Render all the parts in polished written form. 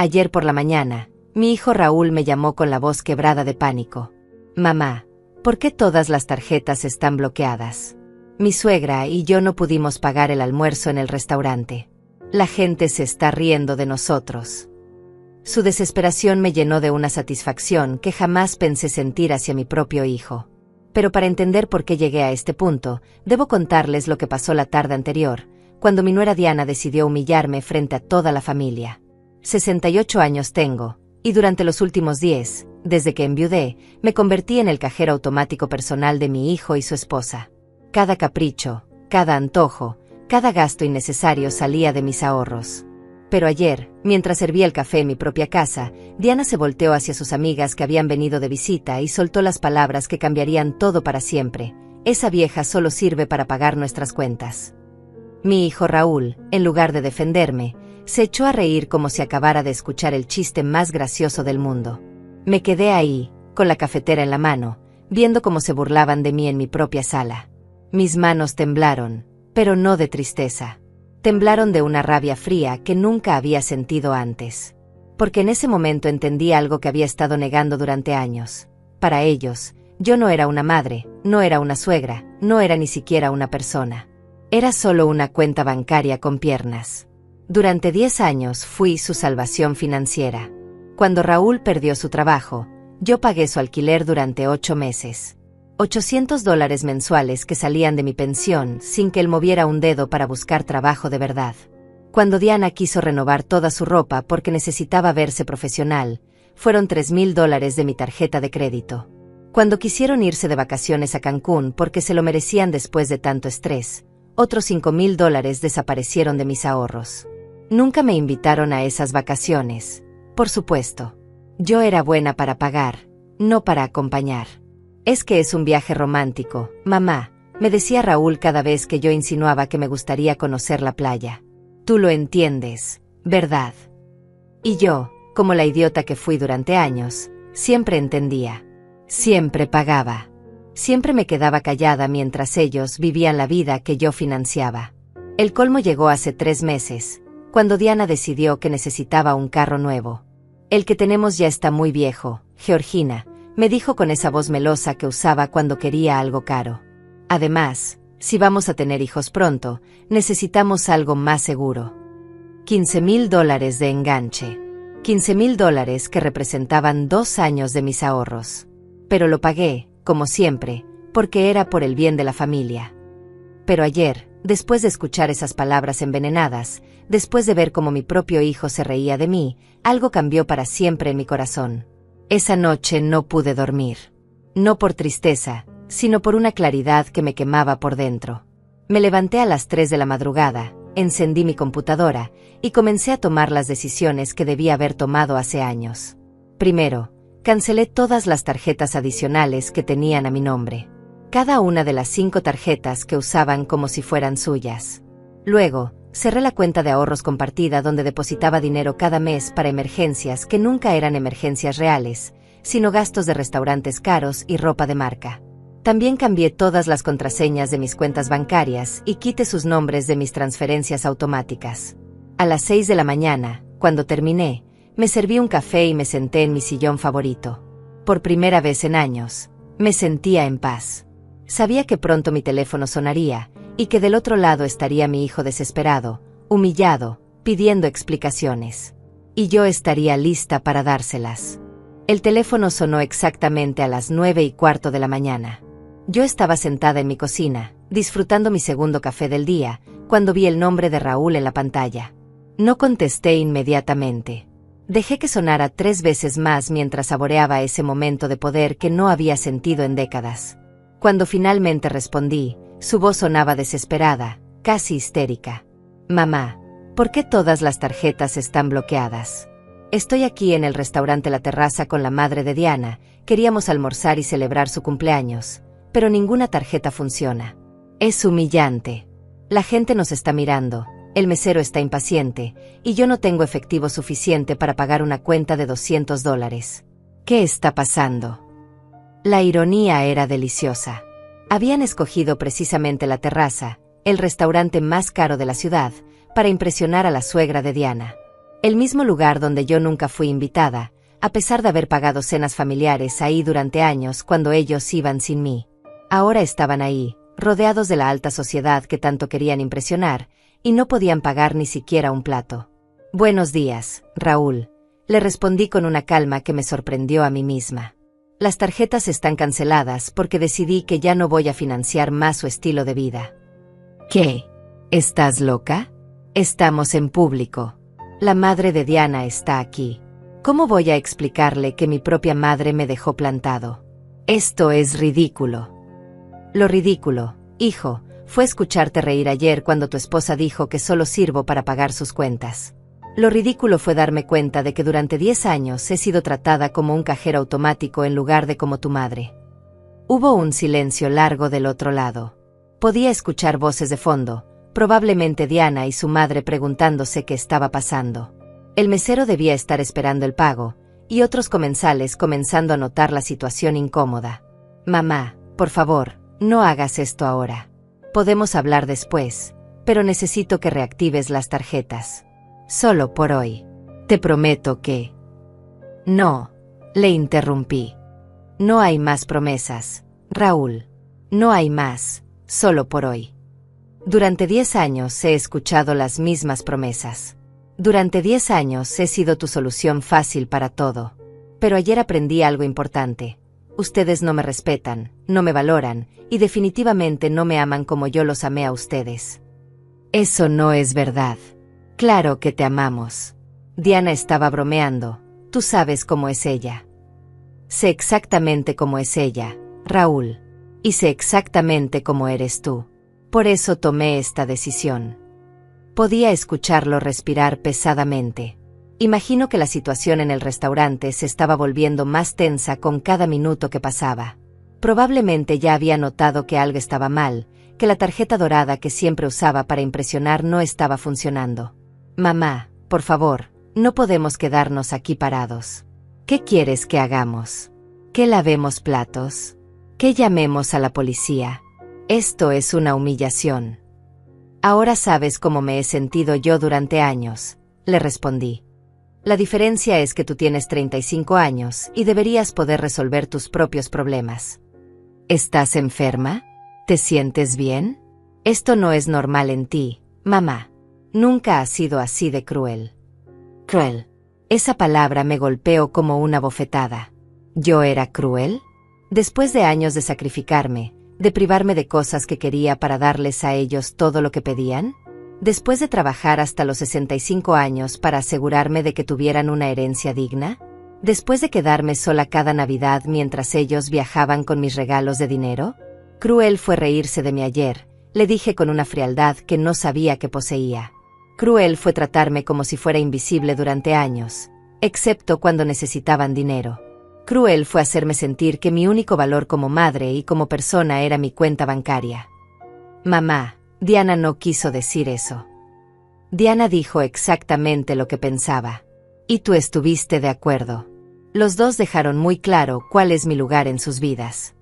Ayer por la mañana, mi hijo Raúl me llamó con la voz quebrada de pánico. Mamá, ¿por qué todas las tarjetas están bloqueadas? Mi suegra y yo no pudimos pagar el almuerzo en el restaurante. La gente se está riendo de nosotros. Su desesperación me llenó de una satisfacción que jamás pensé sentir hacia mi propio hijo. Pero para entender por qué llegué a este punto, debo contarles lo que pasó la tarde anterior, cuando mi nuera Diana decidió humillarme frente a toda la familia. 68 años tengo, y durante los últimos 10, desde que enviudé, me convertí en el cajero automático personal de mi hijo y su esposa. Cada capricho, cada antojo, cada gasto innecesario salía de mis ahorros. Pero ayer, mientras servía el café en mi propia casa, Diana se volteó hacia sus amigas que habían venido de visita y soltó las palabras que cambiarían todo para siempre. Esa vieja solo sirve para pagar nuestras cuentas. Mi hijo Raúl, en lugar de defenderme, se echó a reír como si acabara de escuchar el chiste más gracioso del mundo. Me quedé ahí, con la cafetera en la mano, viendo cómo se burlaban de mí en mi propia sala. Mis manos temblaron, pero no de tristeza. Temblaron de una rabia fría que nunca había sentido antes. Porque en ese momento entendí algo que había estado negando durante años. Para ellos, yo no era una madre, no era una suegra, no era ni siquiera una persona. Era solo una cuenta bancaria con piernas. Durante 10 años fui su salvación financiera. Cuando Raúl perdió su trabajo, yo pagué su alquiler durante 8 meses. $800 mensuales que salían de mi pensión sin que él moviera un dedo para buscar trabajo de verdad. Cuando Diana quiso renovar toda su ropa porque necesitaba verse profesional, fueron $3,000 de mi tarjeta de crédito. Cuando quisieron irse de vacaciones a Cancún porque se lo merecían después de tanto estrés, otros $5,000 desaparecieron de mis ahorros. Nunca me invitaron a esas vacaciones. Por supuesto. Yo era buena para pagar, no para acompañar. Es que es un viaje romántico, mamá, me decía Raúl cada vez que yo insinuaba que me gustaría conocer la playa. Tú lo entiendes, ¿verdad? Y yo, como la idiota que fui durante años, siempre entendía. Siempre pagaba. Siempre me quedaba callada mientras ellos vivían la vida que yo financiaba. El colmo llegó hace 3 meses, cuando Diana decidió que necesitaba un carro nuevo. El que tenemos ya está muy viejo, Georgina, me dijo con esa voz melosa que usaba cuando quería algo caro. Además, si vamos a tener hijos pronto, necesitamos algo más seguro. $15,000 de enganche. $15,000 que representaban 2 años de mis ahorros. Pero lo pagué, como siempre, porque era por el bien de la familia. Pero ayer, después de escuchar esas palabras envenenadas, después de ver cómo mi propio hijo se reía de mí, algo cambió para siempre en mi corazón. Esa noche no pude dormir. No por tristeza, sino por una claridad que me quemaba por dentro. Me levanté a las 3 de la madrugada, encendí mi computadora, y comencé a tomar las decisiones que debía haber tomado hace años. Primero, cancelé todas las tarjetas adicionales que tenían a mi nombre. Cada una de las 5 tarjetas que usaban como si fueran suyas. Luego, cerré la cuenta de ahorros compartida donde depositaba dinero cada mes para emergencias que nunca eran emergencias reales, sino gastos de restaurantes caros y ropa de marca. También cambié todas las contraseñas de mis cuentas bancarias y quité sus nombres de mis transferencias automáticas. A las 6 de la mañana, cuando terminé, me serví un café y me senté en mi sillón favorito. Por primera vez en años, me sentía en paz. Sabía que pronto mi teléfono sonaría, y que del otro lado estaría mi hijo desesperado, humillado, pidiendo explicaciones. Y yo estaría lista para dárselas. El teléfono sonó exactamente a las 9:15 de la mañana. Yo estaba sentada en mi cocina, disfrutando mi segundo café del día, cuando vi el nombre de Raúl en la pantalla. No contesté inmediatamente. Dejé que sonara 3 veces más mientras saboreaba ese momento de poder que no había sentido en décadas. Cuando finalmente respondí, su voz sonaba desesperada, casi histérica. Mamá, ¿por qué todas las tarjetas están bloqueadas? Estoy aquí en el restaurante La Terraza con la madre de Diana, queríamos almorzar y celebrar su cumpleaños, pero ninguna tarjeta funciona. Es humillante. La gente nos está mirando, el mesero está impaciente, y yo no tengo efectivo suficiente para pagar una cuenta de $200. ¿Qué está pasando? La ironía era deliciosa. Habían escogido precisamente La Terraza, el restaurante más caro de la ciudad, para impresionar a la suegra de Diana. El mismo lugar donde yo nunca fui invitada, a pesar de haber pagado cenas familiares ahí durante años cuando ellos iban sin mí. Ahora estaban ahí, rodeados de la alta sociedad que tanto querían impresionar, y no podían pagar ni siquiera un plato. Buenos días, Raúl, le respondí con una calma que me sorprendió a mí misma. Las tarjetas están canceladas porque decidí que ya no voy a financiar más su estilo de vida. ¿Qué? ¿Estás loca? Estamos en público. La madre de Diana está aquí. ¿Cómo voy a explicarle que mi propia madre me dejó plantado? Esto es ridículo. Lo ridículo, hijo, fue escucharte reír ayer cuando tu esposa dijo que solo sirvo para pagar sus cuentas. Lo ridículo fue darme cuenta de que durante 10 años he sido tratada como un cajero automático en lugar de como tu madre. Hubo un silencio largo del otro lado. Podía escuchar voces de fondo, probablemente Diana y su madre preguntándose qué estaba pasando. El mesero debía estar esperando el pago, y otros comensales comenzando a notar la situación incómoda. Mamá, por favor, no hagas esto ahora. Podemos hablar después, pero necesito que reactives las tarjetas. Solo por hoy. Te prometo que... No, le interrumpí. No hay más promesas, Raúl. No hay más, solo por hoy. Durante 10 años he escuchado las mismas promesas. Durante 10 años he sido tu solución fácil para todo. Pero ayer aprendí algo importante. Ustedes no me respetan, no me valoran, y definitivamente no me aman como yo los amé a ustedes. Eso no es verdad. Claro que te amamos. Diana estaba bromeando. Tú sabes cómo es ella. Sé exactamente cómo es ella, Raúl. Y sé exactamente cómo eres tú. Por eso tomé esta decisión. Podía escucharlo respirar pesadamente. Imagino que la situación en el restaurante se estaba volviendo más tensa con cada minuto que pasaba. Probablemente ya había notado que algo estaba mal, que la tarjeta dorada que siempre usaba para impresionar no estaba funcionando. Mamá, por favor, no podemos quedarnos aquí parados. ¿Qué quieres que hagamos? ¿Que lavemos platos? ¿Que llamemos a la policía? Esto es una humillación. Ahora sabes cómo me he sentido yo durante años, le respondí. La diferencia es que tú tienes 35 años y deberías poder resolver tus propios problemas. ¿Estás enferma? ¿Te sientes bien? Esto no es normal en ti, mamá. Nunca has sido así de cruel. Cruel. Esa palabra me golpeó como una bofetada. ¿Yo era cruel? Después de años de sacrificarme, de privarme de cosas que quería para darles a ellos todo lo que pedían, después de trabajar hasta los 65 años para asegurarme de que tuvieran una herencia digna, después de quedarme sola cada Navidad mientras ellos viajaban con mis regalos de dinero, cruel fue reírse de mí ayer, le dije con una frialdad que no sabía que poseía. Cruel fue tratarme como si fuera invisible durante años, excepto cuando necesitaban dinero. Cruel fue hacerme sentir que mi único valor como madre y como persona era mi cuenta bancaria. Mamá, Diana no quiso decir eso. Diana dijo exactamente lo que pensaba. Y tú estuviste de acuerdo. Los dos dejaron muy claro cuál es mi lugar en sus vidas.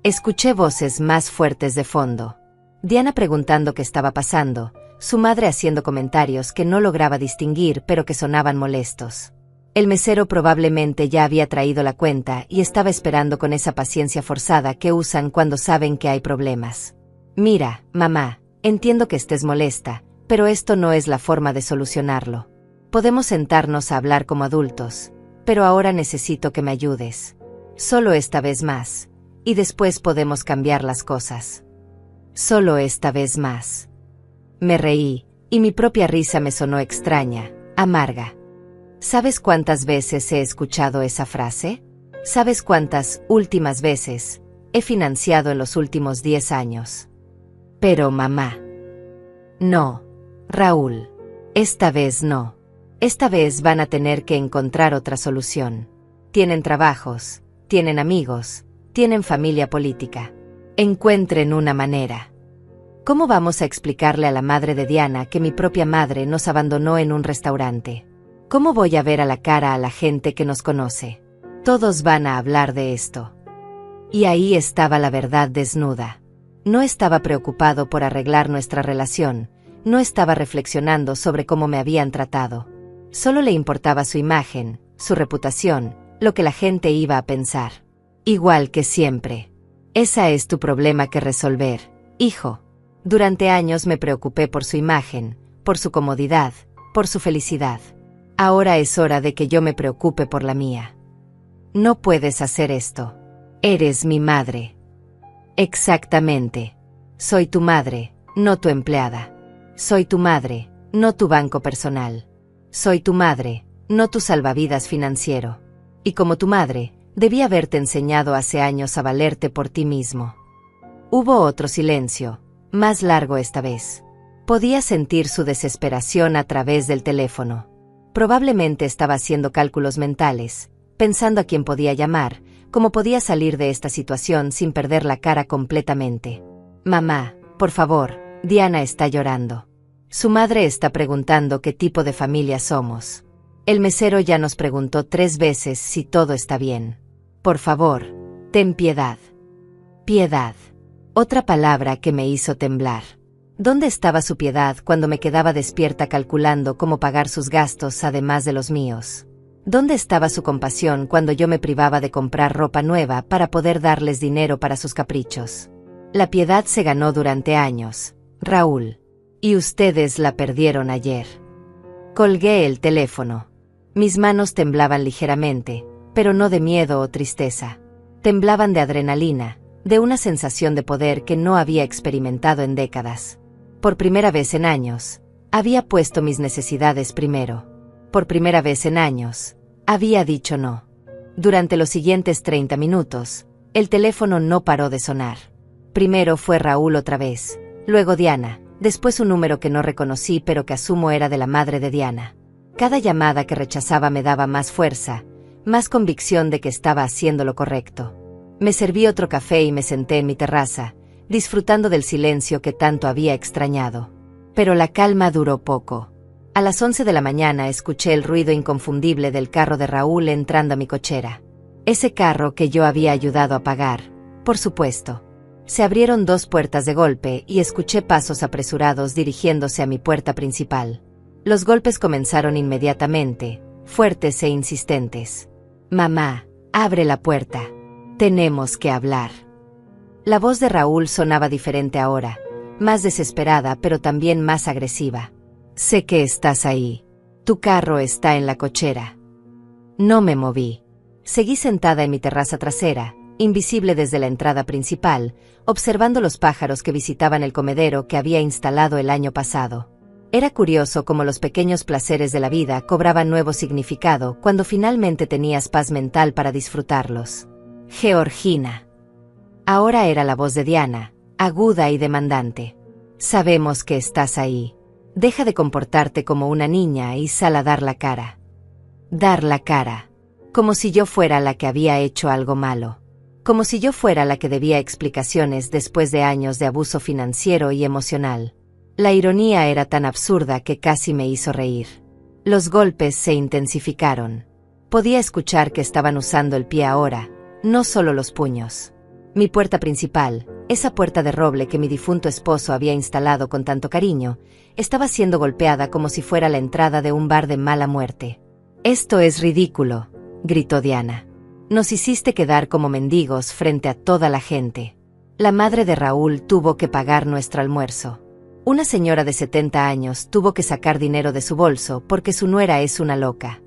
Escuché voces más fuertes de fondo. Diana preguntando qué estaba pasando, su madre haciendo comentarios que no lograba distinguir pero que sonaban molestos. El mesero probablemente ya había traído la cuenta y estaba esperando con esa paciencia forzada que usan cuando saben que hay problemas. Mira, mamá, entiendo que estés molesta, pero esto no es la forma de solucionarlo. Podemos sentarnos a hablar como adultos, pero ahora necesito que me ayudes. Solo esta vez más, y después podemos cambiar las cosas. Solo esta vez más. Me reí, y mi propia risa me sonó extraña, amarga. ¿Sabes cuántas veces he escuchado esa frase? ¿Sabes cuántas últimas veces he financiado en los últimos 10 años? Pero mamá. No, Raúl. Esta vez no. Esta vez van a tener que encontrar otra solución. Tienen trabajos, tienen amigos, tienen familia política. Encuentren una manera. ¿Cómo vamos a explicarle a la madre de Diana que mi propia madre nos abandonó en un restaurante? ¿Cómo voy a ver a la cara a la gente que nos conoce? Todos van a hablar de esto. Y ahí estaba la verdad desnuda. No estaba preocupado por arreglar nuestra relación, no estaba reflexionando sobre cómo me habían tratado. Solo le importaba su imagen, su reputación, lo que la gente iba a pensar. Igual que siempre. Esa es tu problema que resolver, hijo. Durante años me preocupé por su imagen, por su comodidad, por su felicidad. Ahora es hora de que yo me preocupe por la mía. No puedes hacer esto. Eres mi madre. Exactamente. Soy tu madre, no tu empleada. Soy tu madre, no tu banco personal. Soy tu madre, no tu salvavidas financiero. Y como tu madre, debí haberte enseñado hace años a valerte por ti mismo. Hubo otro silencio, más largo esta vez. Podía sentir su desesperación a través del teléfono. Probablemente estaba haciendo cálculos mentales, pensando a quién podía llamar, cómo podía salir de esta situación sin perder la cara completamente. Mamá, por favor, Diana está llorando. Su madre está preguntando qué tipo de familia somos. El mesero ya nos preguntó 3 veces si todo está bien. Por favor, ten piedad. Piedad. Otra palabra que me hizo temblar. ¿Dónde estaba su piedad cuando me quedaba despierta calculando cómo pagar sus gastos además de los míos? ¿Dónde estaba su compasión cuando yo me privaba de comprar ropa nueva para poder darles dinero para sus caprichos? La piedad se ganó durante años, Raúl. Y ustedes la perdieron ayer. Colgué el teléfono. Mis manos temblaban ligeramente, pero no de miedo o tristeza. Temblaban de adrenalina, de una sensación de poder que no había experimentado en décadas. Por primera vez en años, había puesto mis necesidades primero. Por primera vez en años, había dicho no. Durante los siguientes 30 minutos, el teléfono no paró de sonar. Primero fue Raúl otra vez, luego Diana, después un número que no reconocí pero que asumo era de la madre de Diana. Cada llamada que rechazaba me daba más fuerza, más convicción de que estaba haciendo lo correcto. Me serví otro café y me senté en mi terraza, disfrutando del silencio que tanto había extrañado. Pero la calma duró poco. A las 11 de la mañana escuché el ruido inconfundible del carro de Raúl entrando a mi cochera. Ese carro que yo había ayudado a pagar, por supuesto. Se abrieron 2 puertas de golpe y escuché pasos apresurados dirigiéndose a mi puerta principal. Los golpes comenzaron inmediatamente, fuertes e insistentes. Mamá, abre la puerta. Tenemos que hablar. La voz de Raúl sonaba diferente ahora, más desesperada pero también más agresiva. Sé que estás ahí. Tu carro está en la cochera. No me moví. Seguí sentada en mi terraza trasera, invisible desde la entrada principal, observando los pájaros que visitaban el comedero que había instalado el año pasado. Era curioso cómo los pequeños placeres de la vida cobraban nuevo significado cuando finalmente tenías paz mental para disfrutarlos. Georgina. Ahora era la voz de Diana, aguda y demandante. Sabemos que estás ahí. Deja de comportarte como una niña y sal a dar la cara. Dar la cara. Como si yo fuera la que había hecho algo malo. Como si yo fuera la que debía explicaciones después de años de abuso financiero y emocional. La ironía era tan absurda que casi me hizo reír. Los golpes se intensificaron. Podía escuchar que estaban usando el pie ahora, no solo los puños. Mi puerta principal, esa puerta de roble que mi difunto esposo había instalado con tanto cariño, estaba siendo golpeada como si fuera la entrada de un bar de mala muerte. «Esto es ridículo», gritó Diana. «Nos hiciste quedar como mendigos frente a toda la gente. La madre de Raúl tuvo que pagar nuestro almuerzo. Una señora de 70 años tuvo que sacar dinero de su bolso porque su nuera es una loca».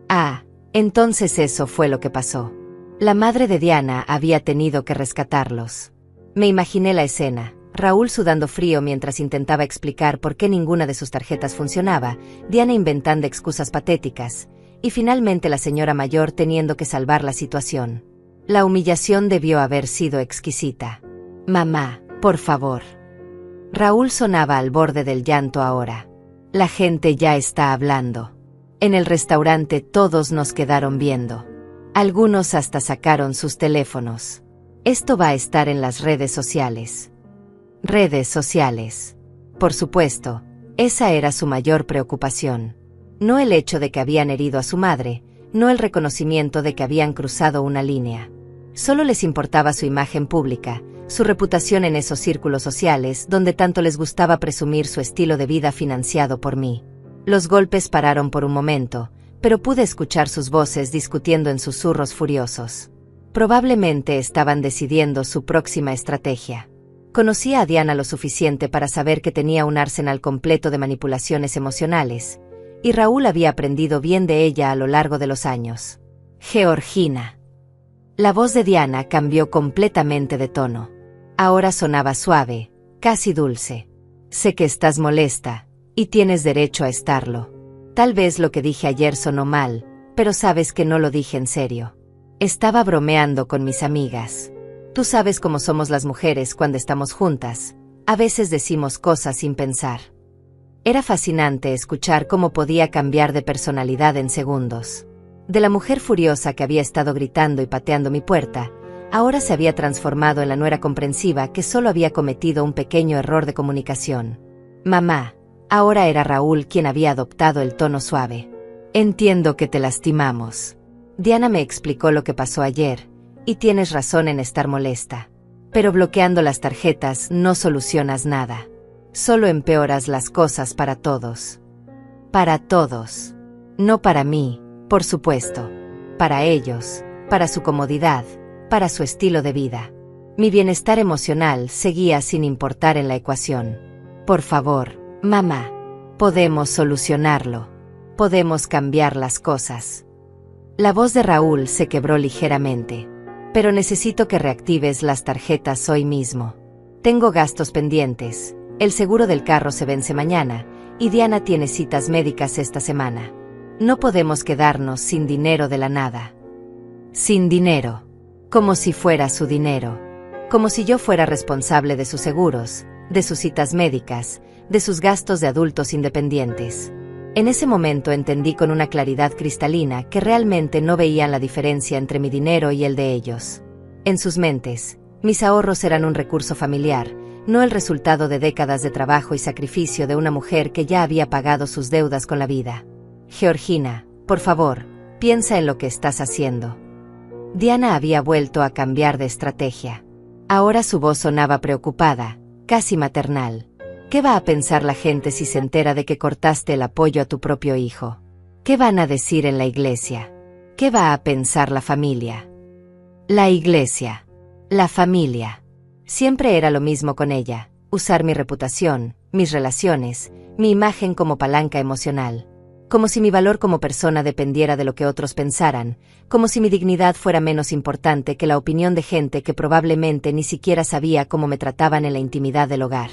Ah, entonces eso fue lo que pasó. La madre de Diana había tenido que rescatarlos. Me imaginé la escena, Raúl sudando frío mientras intentaba explicar por qué ninguna de sus tarjetas funcionaba, Diana inventando excusas patéticas, y finalmente la señora mayor teniendo que salvar la situación. La humillación debió haber sido exquisita. «Mamá, por favor». Raúl sonaba al borde del llanto ahora. La gente ya está hablando. En el restaurante todos nos quedaron viendo. Algunos hasta sacaron sus teléfonos. Esto va a estar en las redes sociales. Redes sociales. Por supuesto, esa era su mayor preocupación. No el hecho de que habían herido a su madre, no el reconocimiento de que habían cruzado una línea. Solo les importaba su imagen pública, su reputación en esos círculos sociales donde tanto les gustaba presumir su estilo de vida financiado por mí. Los golpes pararon por un momento, pero pude escuchar sus voces discutiendo en susurros furiosos. Probablemente estaban decidiendo su próxima estrategia. Conocía a Diana lo suficiente para saber que tenía un arsenal completo de manipulaciones emocionales, y Raúl había aprendido bien de ella a lo largo de los años. Georgina. La voz de Diana cambió completamente de tono. Ahora sonaba suave, casi dulce. Sé que estás molesta, y tienes derecho a estarlo. Tal vez lo que dije ayer sonó mal, pero sabes que no lo dije en serio. Estaba bromeando con mis amigas. Tú sabes cómo somos las mujeres cuando estamos juntas. A veces decimos cosas sin pensar. Era fascinante escuchar cómo podía cambiar de personalidad en segundos. De la mujer furiosa que había estado gritando y pateando mi puerta, ahora se había transformado en la nuera comprensiva que solo había cometido un pequeño error de comunicación. Mamá. Ahora era Raúl quien había adoptado el tono suave. Entiendo que te lastimamos. Diana me explicó lo que pasó ayer, y tienes razón en estar molesta. Pero bloqueando las tarjetas no solucionas nada. Solo empeoras las cosas para todos. Para todos. No para mí, por supuesto. Para ellos, para su comodidad, para su estilo de vida. Mi bienestar emocional seguía sin importar en la ecuación. Por favor, mamá, podemos solucionarlo. Podemos cambiar las cosas. La voz de Raúl se quebró ligeramente. Pero necesito que reactives las tarjetas hoy mismo. Tengo gastos pendientes, el seguro del carro se vence mañana, y Diana tiene citas médicas esta semana. No podemos quedarnos sin dinero de la nada. Sin dinero. Como si fuera su dinero. Como si yo fuera responsable de sus seguros, de sus citas médicas, de sus gastos de adultos independientes. En ese momento entendí con una claridad cristalina que realmente no veían la diferencia entre mi dinero y el de ellos. En sus mentes, mis ahorros eran un recurso familiar, no el resultado de décadas de trabajo y sacrificio de una mujer que ya había pagado sus deudas con la vida. Georgina, por favor, piensa en lo que estás haciendo. Diana había vuelto a cambiar de estrategia. Ahora su voz sonaba preocupada, casi maternal. ¿Qué va a pensar la gente si se entera de que cortaste el apoyo a tu propio hijo? ¿Qué van a decir en la iglesia? ¿Qué va a pensar la familia? La iglesia. La familia. Siempre era lo mismo con ella, usar mi reputación, mis relaciones, mi imagen como palanca emocional. Como si mi valor como persona dependiera de lo que otros pensaran, como si mi dignidad fuera menos importante que la opinión de gente que probablemente ni siquiera sabía cómo me trataban en la intimidad del hogar.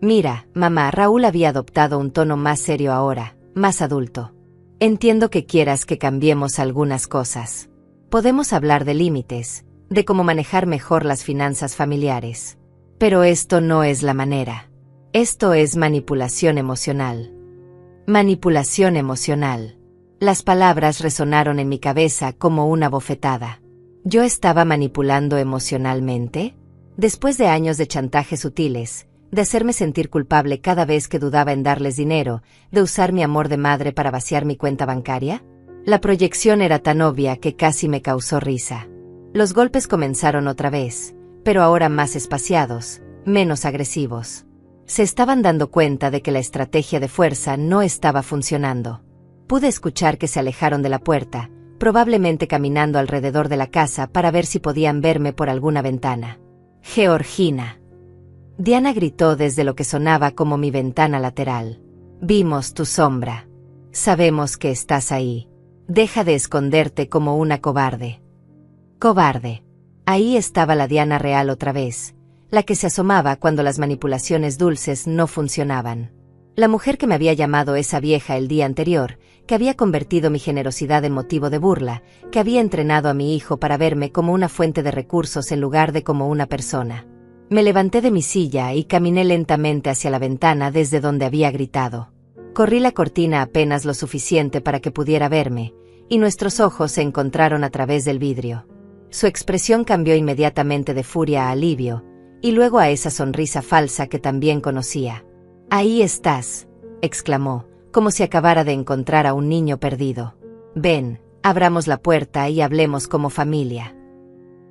Mira, mamá, Raúl había adoptado un tono más serio ahora, más adulto. Entiendo que quieras que cambiemos algunas cosas. Podemos hablar de límites, de cómo manejar mejor las finanzas familiares. Pero esto no es la manera. Esto es manipulación emocional. Manipulación emocional. Las palabras resonaron en mi cabeza como una bofetada. ¿Yo estaba manipulando emocionalmente? Después de años de chantajes sutiles, de hacerme sentir culpable cada vez que dudaba en darles dinero, de usar mi amor de madre para vaciar mi cuenta bancaria. La proyección era tan obvia que casi me causó risa. Los golpes comenzaron otra vez, pero ahora más espaciados, menos agresivos. Se estaban dando cuenta de que la estrategia de fuerza no estaba funcionando. Pude escuchar que se alejaron de la puerta, probablemente caminando alrededor de la casa para ver si podían verme por alguna ventana. Georgina. Diana gritó desde lo que sonaba como mi ventana lateral. Vimos tu sombra. Sabemos que estás ahí. Deja de esconderte como una cobarde. Cobarde. Ahí estaba la Diana real otra vez, la que se asomaba cuando las manipulaciones dulces no funcionaban. La mujer que me había llamado esa vieja el día anterior, que había convertido mi generosidad en motivo de burla, que había entrenado a mi hijo para verme como una fuente de recursos en lugar de como una persona. Me levanté de mi silla y caminé lentamente hacia la ventana desde donde había gritado. Corrí la cortina apenas lo suficiente para que pudiera verme, y nuestros ojos se encontraron a través del vidrio. Su expresión cambió inmediatamente de furia a alivio, y luego a esa sonrisa falsa que también conocía. «Ahí estás», exclamó, como si acabara de encontrar a un niño perdido. «Ven, abramos la puerta y hablemos como familia».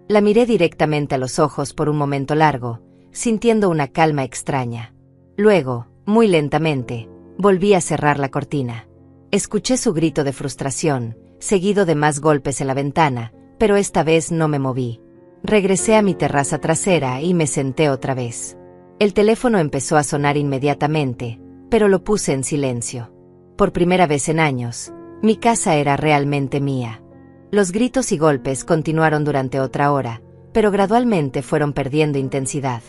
La miré directamente a los ojos por un momento largo, sintiendo una calma extraña. Luego, muy lentamente, Volví a cerrar la cortina. Escuché su grito de frustración, seguido de más golpes en la ventana, pero esta vez no me moví. Regresé a mi terraza trasera y me senté otra vez. El teléfono empezó a sonar inmediatamente, pero lo puse en silencio. Por primera vez en años, mi casa era realmente mía. Los gritos y golpes continuaron durante otra hora, pero gradualmente fueron perdiendo intensidad.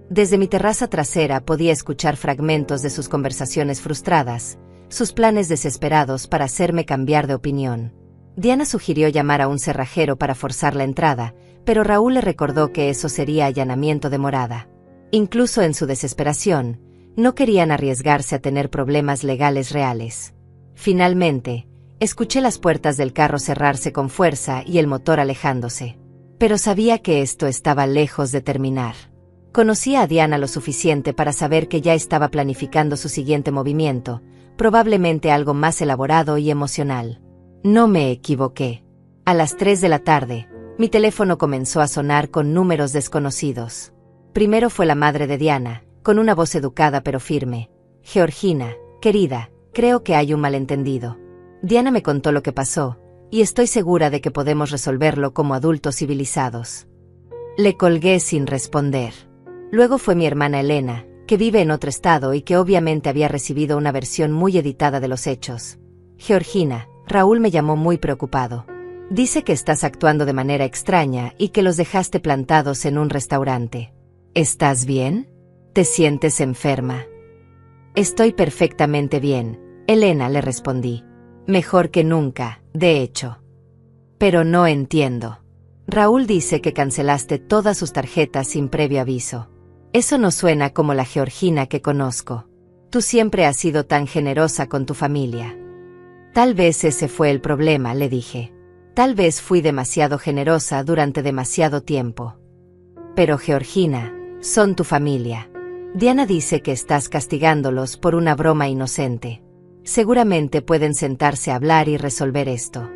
Desde mi terraza trasera podía escuchar fragmentos de sus conversaciones frustradas, sus planes desesperados para hacerme cambiar de opinión. Diana sugirió llamar a un cerrajero para forzar la entrada, pero Raúl le recordó que eso sería allanamiento de morada. Incluso en su desesperación, no querían arriesgarse a tener problemas legales reales. Finalmente, escuché las puertas del carro cerrarse con fuerza y el motor alejándose. Pero sabía que esto estaba lejos de terminar. Conocía a Diana lo suficiente para saber que ya estaba planificando su siguiente movimiento, probablemente algo más elaborado y emocional. No me equivoqué. A las 3 de la tarde, mi teléfono comenzó a sonar con números desconocidos. Primero fue la madre de Diana, con una voz educada pero firme. Georgina, querida, creo que hay un malentendido. Diana me contó lo que pasó, y estoy segura de que podemos resolverlo como adultos civilizados. Le colgué sin responder. Luego fue mi hermana Elena, que vive en otro estado y que obviamente había recibido una versión muy editada de los hechos. Georgina, Raúl me llamó muy preocupado. Dice que estás actuando de manera extraña y que los dejaste plantados en un restaurante. ¿Estás bien? ¿Te sientes enferma? Estoy perfectamente bien, Elena, le respondí. Mejor que nunca, de hecho. Pero no entiendo. Raúl dice que cancelaste todas sus tarjetas sin previo aviso. Eso no suena como la Georgina que conozco. Tú siempre has sido tan generosa con tu familia. Tal vez ese fue el problema, le dije. Tal vez fui demasiado generosa durante demasiado tiempo. Pero Georgina, son tu familia. Diana dice que estás castigándolos por una broma inocente. Seguramente pueden sentarse a hablar y resolver esto.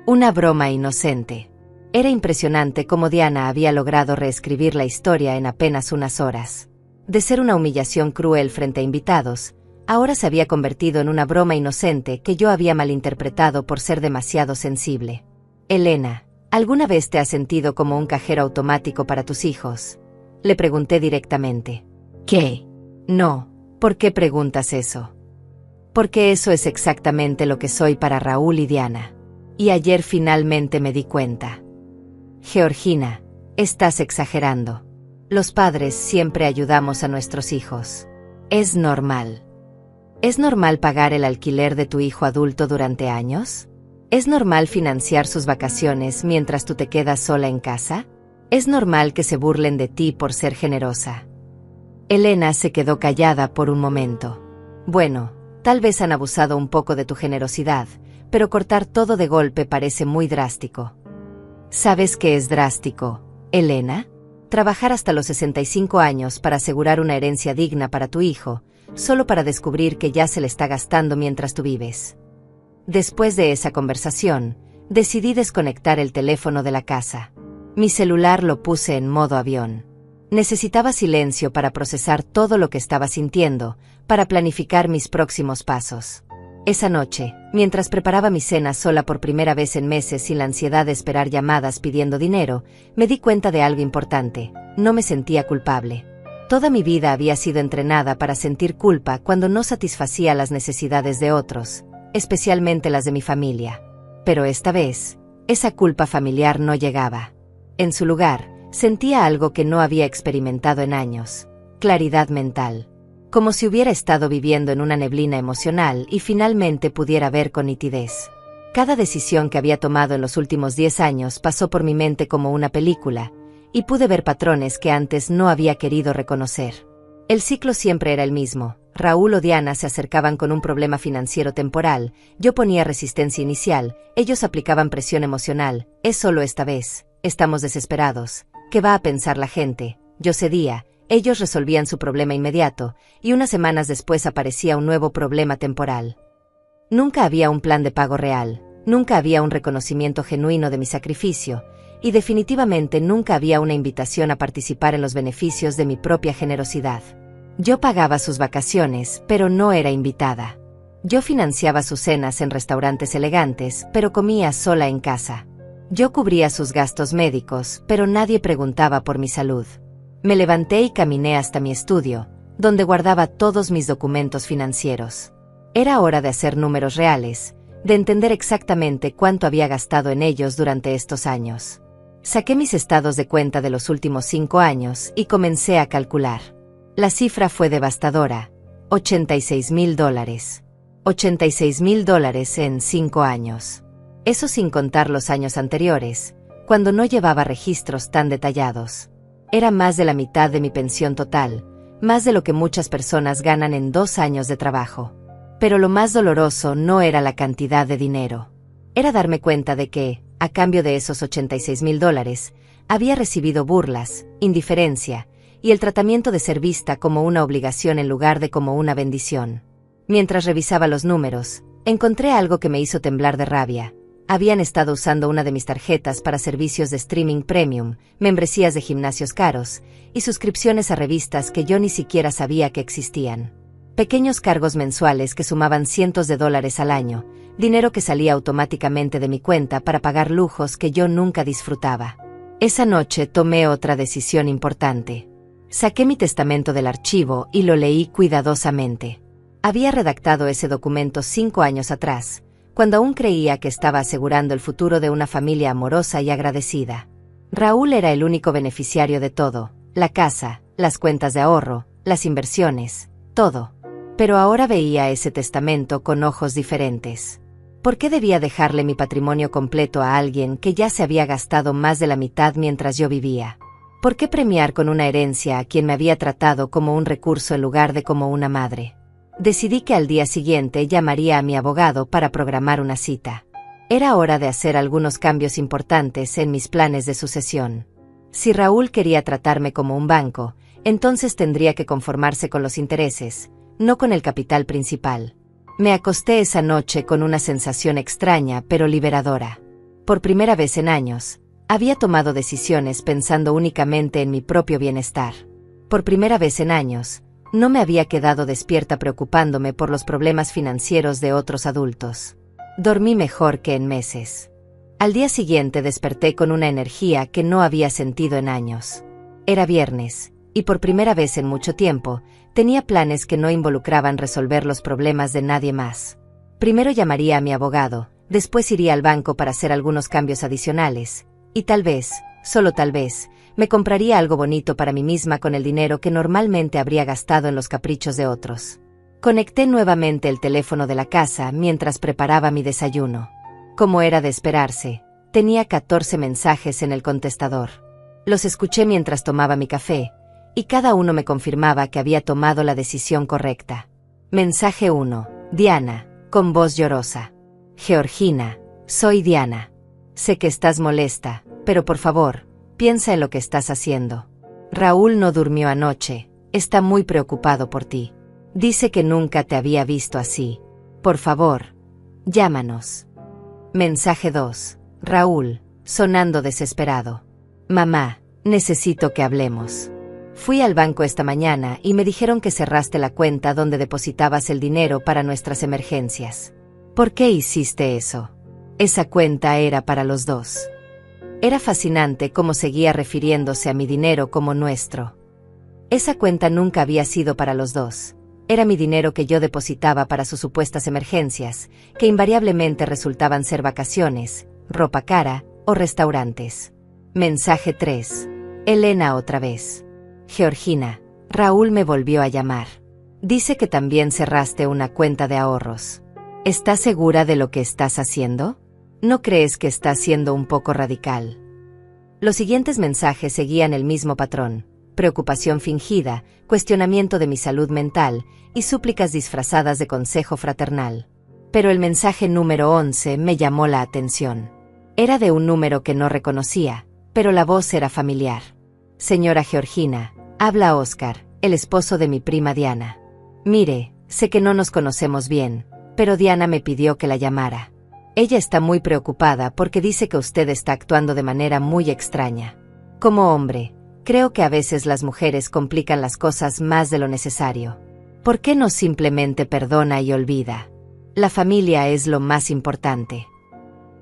Una broma inocente. Era impresionante cómo Diana había logrado reescribir la historia en apenas unas horas. De ser una humillación cruel frente a invitados, ahora se había convertido en una broma inocente que yo había malinterpretado por ser demasiado sensible. Elena, ¿alguna vez te has sentido como un cajero automático para tus hijos? Le pregunté directamente. ¿Qué? No, ¿por qué preguntas eso? Porque eso es exactamente lo que soy para Raúl y Diana. Y ayer finalmente me di cuenta. Georgina, estás exagerando. Los padres siempre ayudamos a nuestros hijos. Es normal. ¿Es normal pagar el alquiler de tu hijo adulto durante años? ¿Es normal financiar sus vacaciones mientras tú te quedas sola en casa? ¿Es normal que se burlen de ti por ser generosa? Elena se quedó callada por un momento. Bueno, tal vez han abusado un poco de tu generosidad, pero cortar todo de golpe parece muy drástico. ¿Sabes qué es drástico, Elena? Trabajar hasta los 65 años para asegurar una herencia digna para tu hijo, solo para descubrir que ya se le está gastando mientras tú vives. Después de esa conversación, decidí desconectar el teléfono de la casa. Mi celular lo puse en modo avión. Necesitaba silencio para procesar todo lo que estaba sintiendo, para planificar mis próximos pasos. Esa noche, mientras preparaba mi cena sola por primera vez en meses sin la ansiedad de esperar llamadas pidiendo dinero, me di cuenta de algo importante: no me sentía culpable. Toda mi vida había sido entrenada para sentir culpa cuando no satisfacía las necesidades de otros, especialmente las de mi familia. Pero esta vez, esa culpa familiar no llegaba. En su lugar, sentía algo que no había experimentado en años: claridad mental. Como si hubiera estado viviendo en una neblina emocional y finalmente pudiera ver con nitidez. Cada decisión que había tomado en los últimos 10 años pasó por mi mente como una película, y pude ver patrones que antes no había querido reconocer. El ciclo siempre era el mismo: Raúl o Diana se acercaban con un problema financiero temporal, yo ponía resistencia inicial, ellos aplicaban presión emocional: es solo esta vez, estamos desesperados, ¿qué va a pensar la gente? Yo cedía. Ellos resolvían su problema inmediato, y unas semanas después aparecía un nuevo problema temporal. Nunca había un plan de pago real, nunca había un reconocimiento genuino de mi sacrificio, y definitivamente nunca había una invitación a participar en los beneficios de mi propia generosidad. Yo pagaba sus vacaciones, pero no era invitada. Yo financiaba sus cenas en restaurantes elegantes, pero comía sola en casa. Yo cubría sus gastos médicos, pero nadie preguntaba por mi salud. Me levanté y caminé hasta mi estudio, donde guardaba todos mis documentos financieros. Era hora de hacer números reales, de entender exactamente cuánto había gastado en ellos durante estos años. Saqué mis estados de cuenta de los últimos 5 años y comencé a calcular. La cifra fue devastadora: $86,000. $86,000 en 5 años. Eso sin contar los años anteriores, cuando no llevaba registros tan detallados. Era más de la mitad de mi pensión total, más de lo que muchas personas ganan en 2 años de trabajo. Pero lo más doloroso no era la cantidad de dinero. Era darme cuenta de que, a cambio de esos $86,000, había recibido burlas, indiferencia, y el tratamiento de ser vista como una obligación en lugar de como una bendición. Mientras revisaba los números, encontré algo que me hizo temblar de rabia. Habían estado usando una de mis tarjetas para servicios de streaming premium, membresías de gimnasios caros, y suscripciones a revistas que yo ni siquiera sabía que existían. Pequeños cargos mensuales que sumaban cientos de dólares al año, dinero que salía automáticamente de mi cuenta para pagar lujos que yo nunca disfrutaba. Esa noche tomé otra decisión importante. Saqué mi testamento del archivo y lo leí cuidadosamente. Había redactado ese documento 5 años atrás, cuando aún creía que estaba asegurando el futuro de una familia amorosa y agradecida. Raúl era el único beneficiario de todo: la casa, las cuentas de ahorro, las inversiones, todo. Pero ahora veía ese testamento con ojos diferentes. ¿Por qué debía dejarle mi patrimonio completo a alguien que ya se había gastado más de la mitad mientras yo vivía? ¿Por qué premiar con una herencia a quien me había tratado como un recurso en lugar de como una madre? Decidí que al día siguiente llamaría a mi abogado para programar una cita. Era hora de hacer algunos cambios importantes en mis planes de sucesión. Si Raúl quería tratarme como un banco, entonces tendría que conformarse con los intereses, no con el capital principal. Me acosté esa noche con una sensación extraña pero liberadora. Por primera vez en años, había tomado decisiones pensando únicamente en mi propio bienestar. Por primera vez en años, no me había quedado despierta preocupándome por los problemas financieros de otros adultos. Dormí mejor que en meses. Al día siguiente desperté con una energía que no había sentido en años. Era viernes, y por primera vez en mucho tiempo, tenía planes que no involucraban resolver los problemas de nadie más. Primero llamaría a mi abogado, después iría al banco para hacer algunos cambios adicionales, y tal vez, solo tal vez, me compraría algo bonito para mí misma con el dinero que normalmente habría gastado en los caprichos de otros. Conecté nuevamente el teléfono de la casa mientras preparaba mi desayuno. Como era de esperarse, tenía 14 mensajes en el contestador. Los escuché mientras tomaba mi café, y cada uno me confirmaba que había tomado la decisión correcta. Mensaje 1. Diana, con voz llorosa. Georgina, soy Diana. Sé que estás molesta, pero por favor, piensa en lo que estás haciendo. Raúl no durmió anoche, está muy preocupado por ti. Dice que nunca te había visto así. Por favor, llámanos. Mensaje 2. Raúl, sonando desesperado. Mamá, necesito que hablemos. Fui al banco esta mañana y me dijeron que cerraste la cuenta donde depositabas el dinero para nuestras emergencias. ¿Por qué hiciste eso? Esa cuenta era para los dos. Era fascinante cómo seguía refiriéndose a mi dinero como nuestro. Esa cuenta nunca había sido para los dos. Era mi dinero que yo depositaba para sus supuestas emergencias, que invariablemente resultaban ser vacaciones, ropa cara o restaurantes. Mensaje 3. Elena otra vez. Georgina, Raúl me volvió a llamar. Dice que también cerraste una cuenta de ahorros. ¿Estás segura de lo que estás haciendo? ¿No crees que estás siendo un poco radical? Los siguientes mensajes seguían el mismo patrón: preocupación fingida, cuestionamiento de mi salud mental y súplicas disfrazadas de consejo fraternal. Pero el mensaje número 11 me llamó la atención. Era de un número que no reconocía, pero la voz era familiar. Señora Georgina, habla Oscar, el esposo de mi prima Diana. Mire, sé que no nos conocemos bien, pero Diana me pidió que la llamara. Ella está muy preocupada porque dice que usted está actuando de manera muy extraña. Como hombre, Creo que a veces las mujeres complican las cosas más de lo necesario. ¿Por qué no simplemente perdona y olvida? La familia es lo más importante.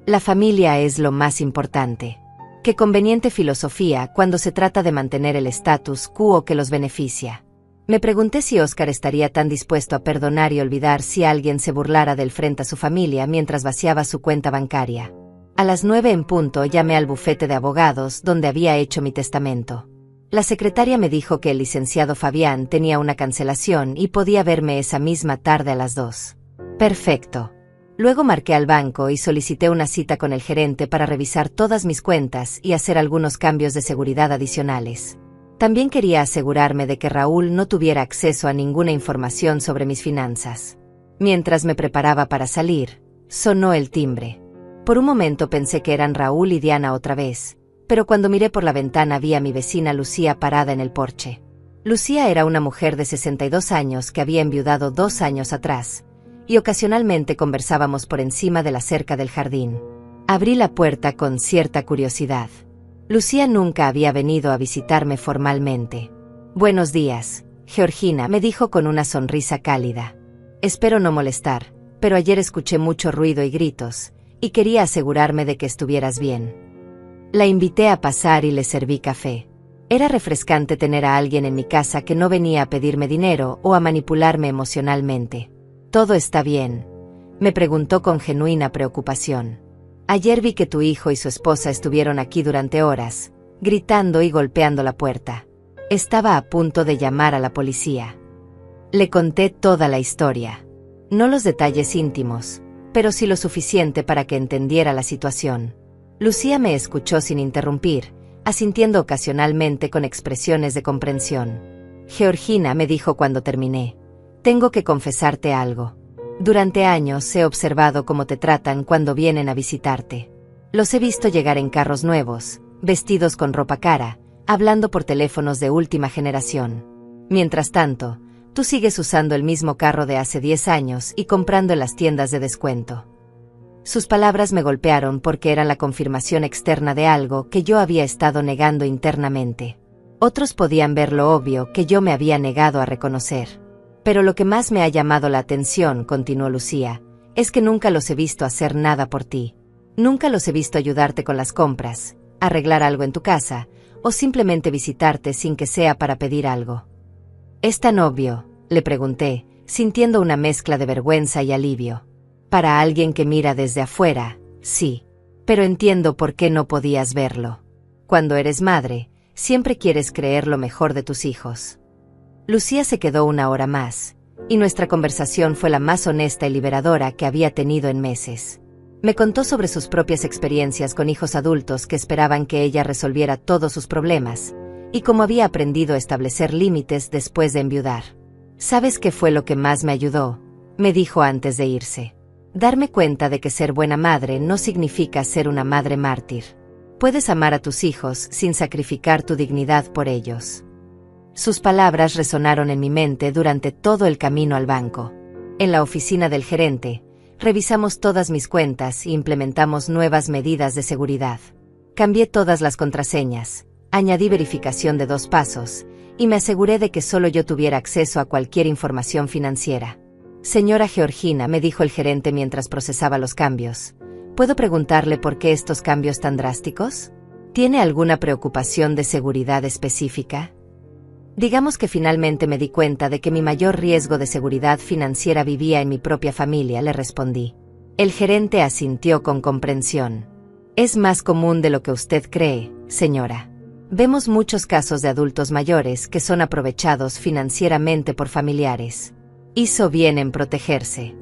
La familia es lo más importante. Qué conveniente filosofía cuando se trata de mantener el status quo que los beneficia. Me pregunté si Oscar estaría tan dispuesto a perdonar y olvidar si alguien se burlara de él frente a su familia mientras vaciaba su cuenta bancaria. A las 9 en punto llamé al bufete de abogados donde había hecho mi testamento. La secretaria me dijo que el licenciado Fabián tenía una cancelación y podía verme esa misma tarde a las 2. Perfecto. Luego marqué al banco y solicité una cita con el gerente para revisar todas mis cuentas y hacer algunos cambios de seguridad adicionales. También quería asegurarme de que Raúl no tuviera acceso a ninguna información sobre mis finanzas. Mientras me preparaba para salir, sonó el timbre. Por un momento pensé que eran Raúl y Diana otra vez, pero cuando miré por la ventana vi a mi vecina Lucía parada en el porche. Lucía era una mujer de 62 años que había enviudado 2 años atrás, y ocasionalmente conversábamos por encima de la cerca del jardín. Abrí la puerta con cierta curiosidad. Lucía nunca había venido a visitarme formalmente. «Buenos días, Georgina», me dijo con una sonrisa cálida. «Espero no molestar, pero ayer escuché mucho ruido y gritos, y quería asegurarme de que estuvieras bien». La invité a pasar y le serví café. Era refrescante tener a alguien en mi casa que no venía a pedirme dinero o a manipularme emocionalmente. «¿Todo está bien?», me preguntó con genuina preocupación. «Ayer vi que tu hijo y su esposa estuvieron aquí durante horas, gritando y golpeando la puerta. Estaba a punto de llamar a la policía». Le conté toda la historia. No los detalles íntimos, pero sí lo suficiente para que entendiera la situación. Lucía me escuchó sin interrumpir, asintiendo ocasionalmente con expresiones de comprensión. «Georgina», me dijo cuando terminé, «tengo que confesarte algo. Durante años he observado cómo te tratan cuando vienen a visitarte. Los he visto llegar en carros nuevos, vestidos con ropa cara, hablando por teléfonos de última generación. Mientras tanto, tú sigues usando el mismo carro de hace 10 años y comprando en las tiendas de descuento». Sus palabras me golpearon porque eran la confirmación externa de algo que yo había estado negando internamente. Otros podían ver lo obvio que yo me había negado a reconocer. «Pero lo que más me ha llamado la atención», continuó Lucía, «es que nunca los he visto hacer nada por ti. Nunca los he visto ayudarte con las compras, arreglar algo en tu casa, o simplemente visitarte sin que sea para pedir algo». «¿Es tan obvio?», le pregunté, sintiendo una mezcla de vergüenza y alivio. «Para alguien que mira desde afuera, sí. Pero entiendo por qué no podías verlo. Cuando eres madre, siempre quieres creer lo mejor de tus hijos». Lucía se quedó 1 hora más, y nuestra conversación fue la más honesta y liberadora que había tenido en meses. Me contó sobre sus propias experiencias con hijos adultos que esperaban que ella resolviera todos sus problemas, y cómo había aprendido a establecer límites después de enviudar. «¿Sabes qué fue lo que más me ayudó?», me dijo antes de irse. «Darme cuenta de que ser buena madre no significa ser una madre mártir. Puedes amar a tus hijos sin sacrificar tu dignidad por ellos». Sus palabras resonaron en mi mente durante todo el camino al banco. En la oficina del gerente, revisamos todas mis cuentas e implementamos nuevas medidas de seguridad. Cambié todas las contraseñas, añadí verificación de 2 pasos, y me aseguré de que solo yo tuviera acceso a cualquier información financiera. «Señora Georgina», me dijo el gerente mientras procesaba los cambios, «¿puedo preguntarle por qué estos cambios tan drásticos? ¿Tiene alguna preocupación de seguridad específica?». Digamos que finalmente me di cuenta de que mi mayor riesgo de seguridad financiera vivía en mi propia familia, le respondí. El gerente asintió con comprensión. «Es más común de lo que usted cree, señora. Vemos muchos casos de adultos mayores que son aprovechados financieramente por familiares. Hizo bien en protegerse».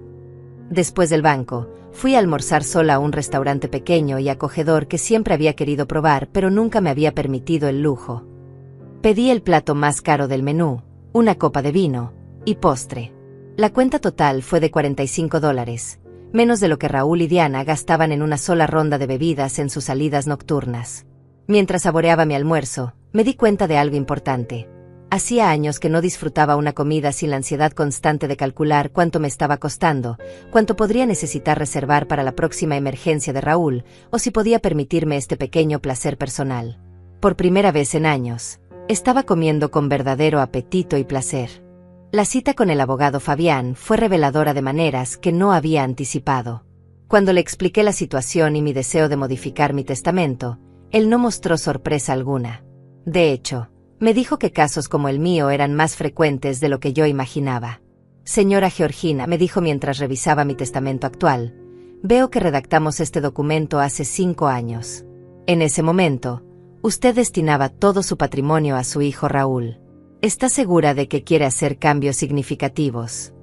Después del banco, fui a almorzar sola a un restaurante pequeño y acogedor que siempre había querido probar pero nunca me había permitido el lujo. Pedí el plato más caro del menú, una copa de vino, y postre. La cuenta total fue de $45, menos de lo que Raúl y Diana gastaban en una sola ronda de bebidas en sus salidas nocturnas. Mientras saboreaba mi almuerzo, me di cuenta de algo importante. Hacía años que no disfrutaba una comida sin la ansiedad constante de calcular cuánto me estaba costando, cuánto podría necesitar reservar para la próxima emergencia de Raúl, o si podía permitirme este pequeño placer personal. Por primera vez en años, Estaba comiendo con verdadero apetito y placer. La cita con el abogado Fabián fue reveladora de maneras que no había anticipado. Cuando le expliqué la situación y mi deseo de modificar mi testamento, él no mostró sorpresa alguna. De hecho, me dijo que casos como el mío eran más frecuentes de lo que yo imaginaba. Señora Georgina, me dijo mientras revisaba mi testamento actual, veo que redactamos este documento hace 5 años. En ese momento, usted destinaba todo su patrimonio a su hijo Raúl. ¿Está segura de que quiere hacer cambios significativos?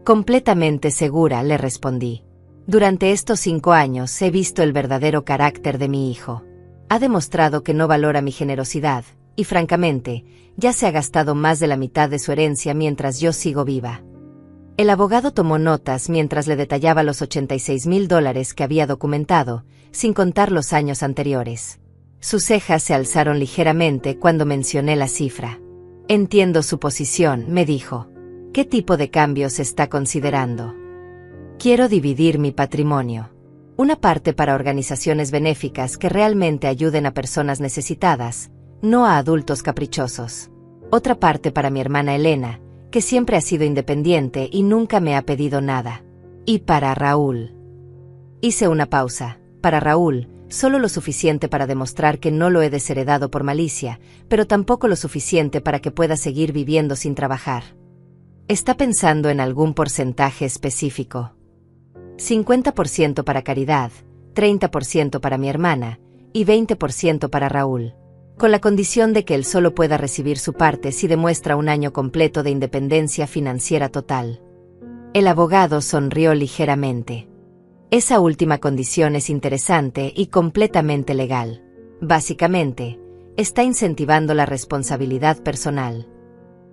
Completamente segura, le respondí. Durante estos 5 años he visto el verdadero carácter de mi hijo. Ha demostrado que no valora mi generosidad, y francamente, ya se ha gastado más de la mitad de su herencia mientras yo sigo viva. El abogado tomó notas mientras le detallaba los $86,000 que había documentado, sin contar los años anteriores. Sus cejas se alzaron ligeramente cuando mencioné la cifra. Entiendo su posición, me dijo. ¿Qué tipo de cambios está considerando? Quiero dividir mi patrimonio. Una parte para organizaciones benéficas que realmente ayuden a personas necesitadas, no a adultos caprichosos. Otra parte para mi hermana Elena, que siempre ha sido independiente y nunca me ha pedido nada. Y para Raúl. Hice una pausa. Para Raúl, solo lo suficiente para demostrar que no lo he desheredado por malicia, pero tampoco lo suficiente para que pueda seguir viviendo sin trabajar. ¿Está pensando en algún porcentaje específico? 50% para caridad, 30% para mi hermana y 20% para Raúl, con la condición de que él solo pueda recibir su parte si demuestra un año completo de independencia financiera total. El abogado sonrió ligeramente. Esa última condición es interesante y completamente legal. Básicamente, está incentivando la responsabilidad personal.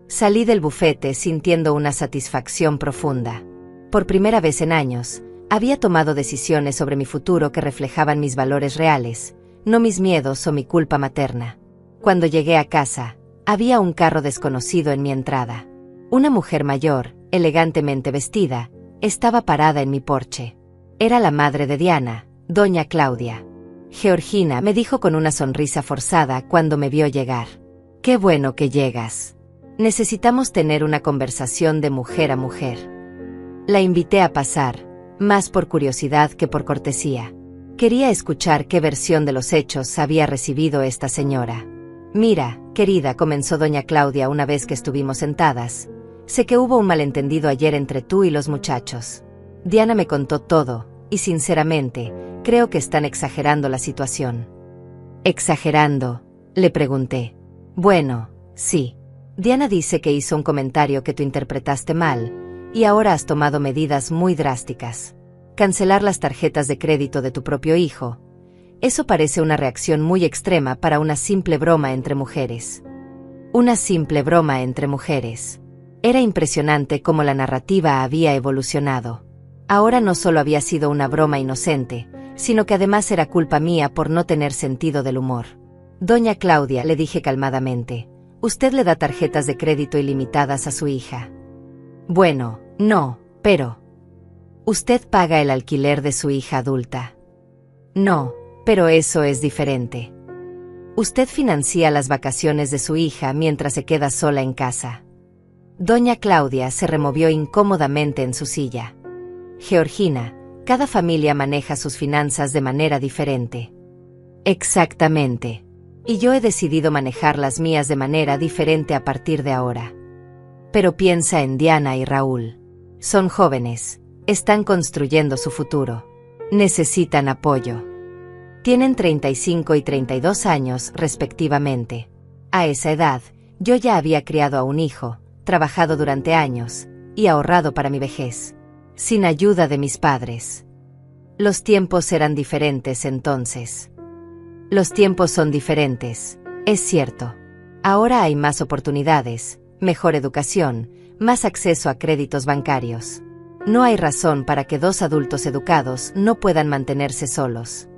Salí del bufete sintiendo una satisfacción profunda. Por primera vez en años, había tomado decisiones sobre mi futuro que reflejaban mis valores reales, no mis miedos o mi culpa materna. Cuando llegué a casa, había un carro desconocido en mi entrada. Una mujer mayor, elegantemente vestida, estaba parada en mi porche. Era la madre de Diana, doña Claudia. Georgina, me dijo con una sonrisa forzada cuando me vio llegar. Qué bueno que llegas. Necesitamos tener una conversación de mujer a mujer. La invité a pasar, más por curiosidad que por cortesía. Quería escuchar qué versión de los hechos había recibido esta señora. Mira, querida, comenzó doña Claudia una vez que estuvimos sentadas. Sé que hubo un malentendido ayer entre tú y los muchachos. Diana me contó todo, y sinceramente, creo que están exagerando la situación. ¿Exagerando?, le pregunté. Bueno, sí. Diana dice que hizo un comentario que tú interpretaste mal, y ahora has tomado medidas muy drásticas. Cancelar las tarjetas de crédito de tu propio hijo. Eso parece una reacción muy extrema para una simple broma entre mujeres. Una simple broma entre mujeres. Era impresionante cómo la narrativa había evolucionado. Ahora no solo había sido una broma inocente, sino que además era culpa mía por no tener sentido del humor. Doña Claudia, le dije calmadamente, usted le da tarjetas de crédito ilimitadas a su hija. Bueno, no, pero... ¿Usted paga el alquiler de su hija adulta? No, pero eso es diferente. Usted financia las vacaciones de su hija mientras se queda sola en casa. Doña Claudia se removió incómodamente en su silla. Georgina, cada familia maneja sus finanzas de manera diferente. Exactamente. Y yo he decidido manejar las mías de manera diferente a partir de ahora. Pero piensa en Diana y Raúl. Son jóvenes, están construyendo su futuro. Necesitan apoyo. Tienen 35 y 32 años, respectivamente. A esa edad, yo ya había criado a un hijo, trabajado durante años, y ahorrado para mi vejez. Sin ayuda de mis padres. Los tiempos eran diferentes entonces. Los tiempos son diferentes, es cierto. Ahora hay más oportunidades, mejor educación, más acceso a créditos bancarios. No hay razón para que 2 adultos educados no puedan mantenerse solos.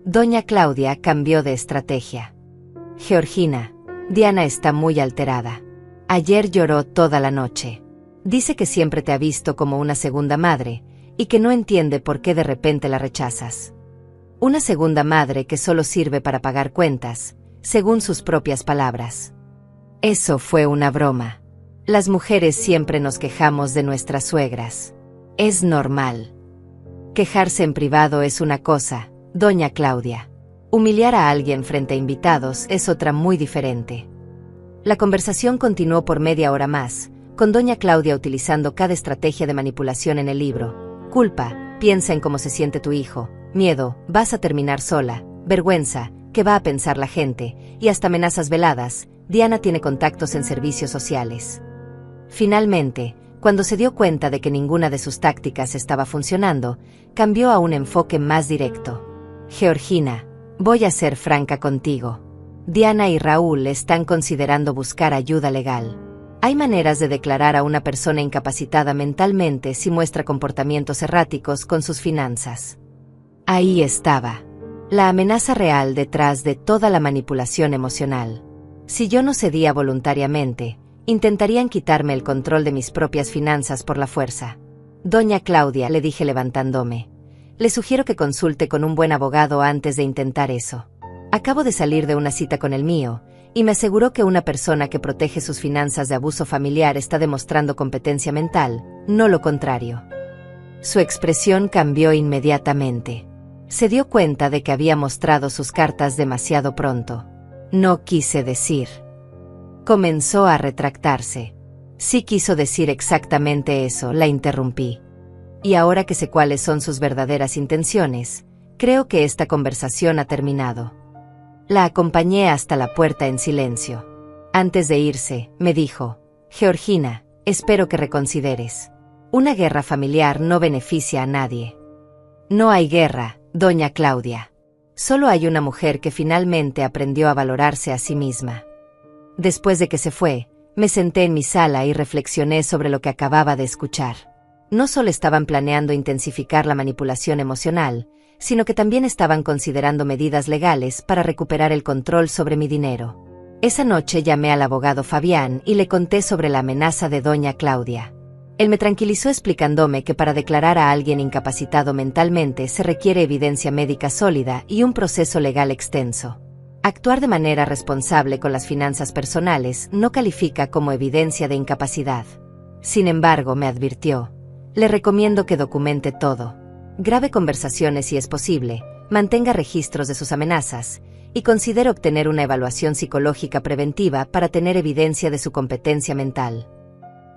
Doña Claudia cambió de estrategia. Georgina, Diana está muy alterada. Ayer lloró toda la noche. Dice que siempre te ha visto como una segunda madre, y que no entiende por qué de repente la rechazas. Una segunda madre que solo sirve para pagar cuentas, según sus propias palabras. Eso fue una broma. Las mujeres siempre nos quejamos de nuestras suegras. Es normal. Quejarse en privado es una cosa, doña Claudia. Humillar a alguien frente a invitados es otra muy diferente. La conversación continuó por media hora más, con doña Claudia utilizando cada estrategia de manipulación en el libro. Culpa, piensa en cómo se siente tu hijo. Miedo, vas a terminar sola. Vergüenza, ¿qué va a pensar la gente? Y hasta amenazas veladas, Diana tiene contactos en servicios sociales. Finalmente, cuando se dio cuenta de que ninguna de sus tácticas estaba funcionando, cambió a un enfoque más directo. Georgina, voy a ser franca contigo. Diana y Raúl están considerando buscar ayuda legal. Hay maneras de declarar a una persona incapacitada mentalmente si muestra comportamientos erráticos con sus finanzas. Ahí estaba. La amenaza real detrás de toda la manipulación emocional. Si yo no cedía voluntariamente, intentarían quitarme el control de mis propias finanzas por la fuerza. Doña Claudia, le dije levantándome, le sugiero que consulte con un buen abogado antes de intentar eso. Acabo de salir de una cita con el mío, y me aseguró que una persona que protege sus finanzas de abuso familiar está demostrando competencia mental, no lo contrario. Su expresión cambió inmediatamente. Se dio cuenta de que había mostrado sus cartas demasiado pronto. No quise decir. Comenzó a retractarse. Sí quiso decir exactamente eso, la interrumpí. Y ahora que sé cuáles son sus verdaderas intenciones, creo que esta conversación ha terminado. La acompañé hasta la puerta en silencio. Antes de irse, me dijo, Georgina, espero que reconsideres. Una guerra familiar no beneficia a nadie. No hay guerra, doña Claudia. Solo hay una mujer que finalmente aprendió a valorarse a sí misma. Después de que se fue, me senté en mi sala y reflexioné sobre lo que acababa de escuchar. No solo estaban planeando intensificar la manipulación emocional, sino que también estaban considerando medidas legales para recuperar el control sobre mi dinero. Esa noche llamé al abogado Fabián y le conté sobre la amenaza de doña Claudia. Él me tranquilizó explicándome que para declarar a alguien incapacitado mentalmente se requiere evidencia médica sólida y un proceso legal extenso. Actuar de manera responsable con las finanzas personales no califica como evidencia de incapacidad. Sin embargo, me advirtió, le recomiendo que documente todo. Grabe conversaciones si es posible, mantenga registros de sus amenazas, y considere obtener una evaluación psicológica preventiva para tener evidencia de su competencia mental.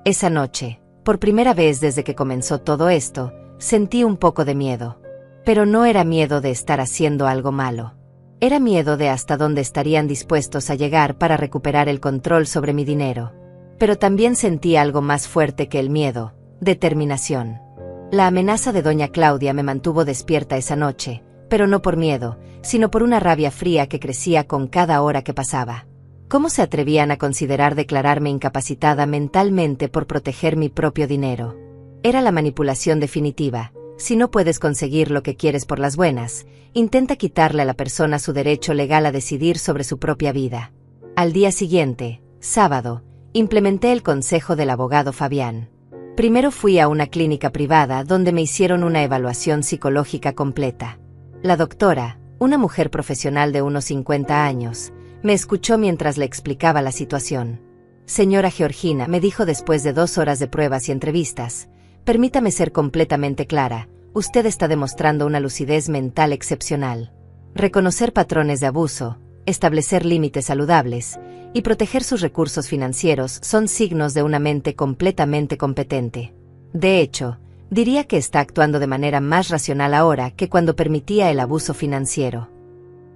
Esa noche, por primera vez desde que comenzó todo esto, sentí un poco de miedo. Pero no era miedo de estar haciendo algo malo. Era miedo de hasta dónde estarían dispuestos a llegar para recuperar el control sobre mi dinero. Pero también sentí algo más fuerte que el miedo, determinación. La amenaza de doña Claudia me mantuvo despierta esa noche, pero no por miedo, sino por una rabia fría que crecía con cada hora que pasaba. ¿Cómo se atrevían a considerar declararme incapacitada mentalmente por proteger mi propio dinero? Era la manipulación definitiva. Si no puedes conseguir lo que quieres por las buenas, intenta quitarle a la persona su derecho legal a decidir sobre su propia vida. Al día siguiente, sábado, implementé el consejo del abogado Fabián. Primero fui a una clínica privada donde me hicieron una evaluación psicológica completa. La doctora, una mujer profesional de unos 50 años, me escuchó mientras le explicaba la situación. Señora Georgina, me dijo después de 2 horas de pruebas y entrevistas, permítame ser completamente clara, usted está demostrando una lucidez mental excepcional. Reconocer patrones de abuso, establecer límites saludables y proteger sus recursos financieros son signos de una mente completamente competente. De hecho, diría que está actuando de manera más racional ahora que cuando permitía el abuso financiero.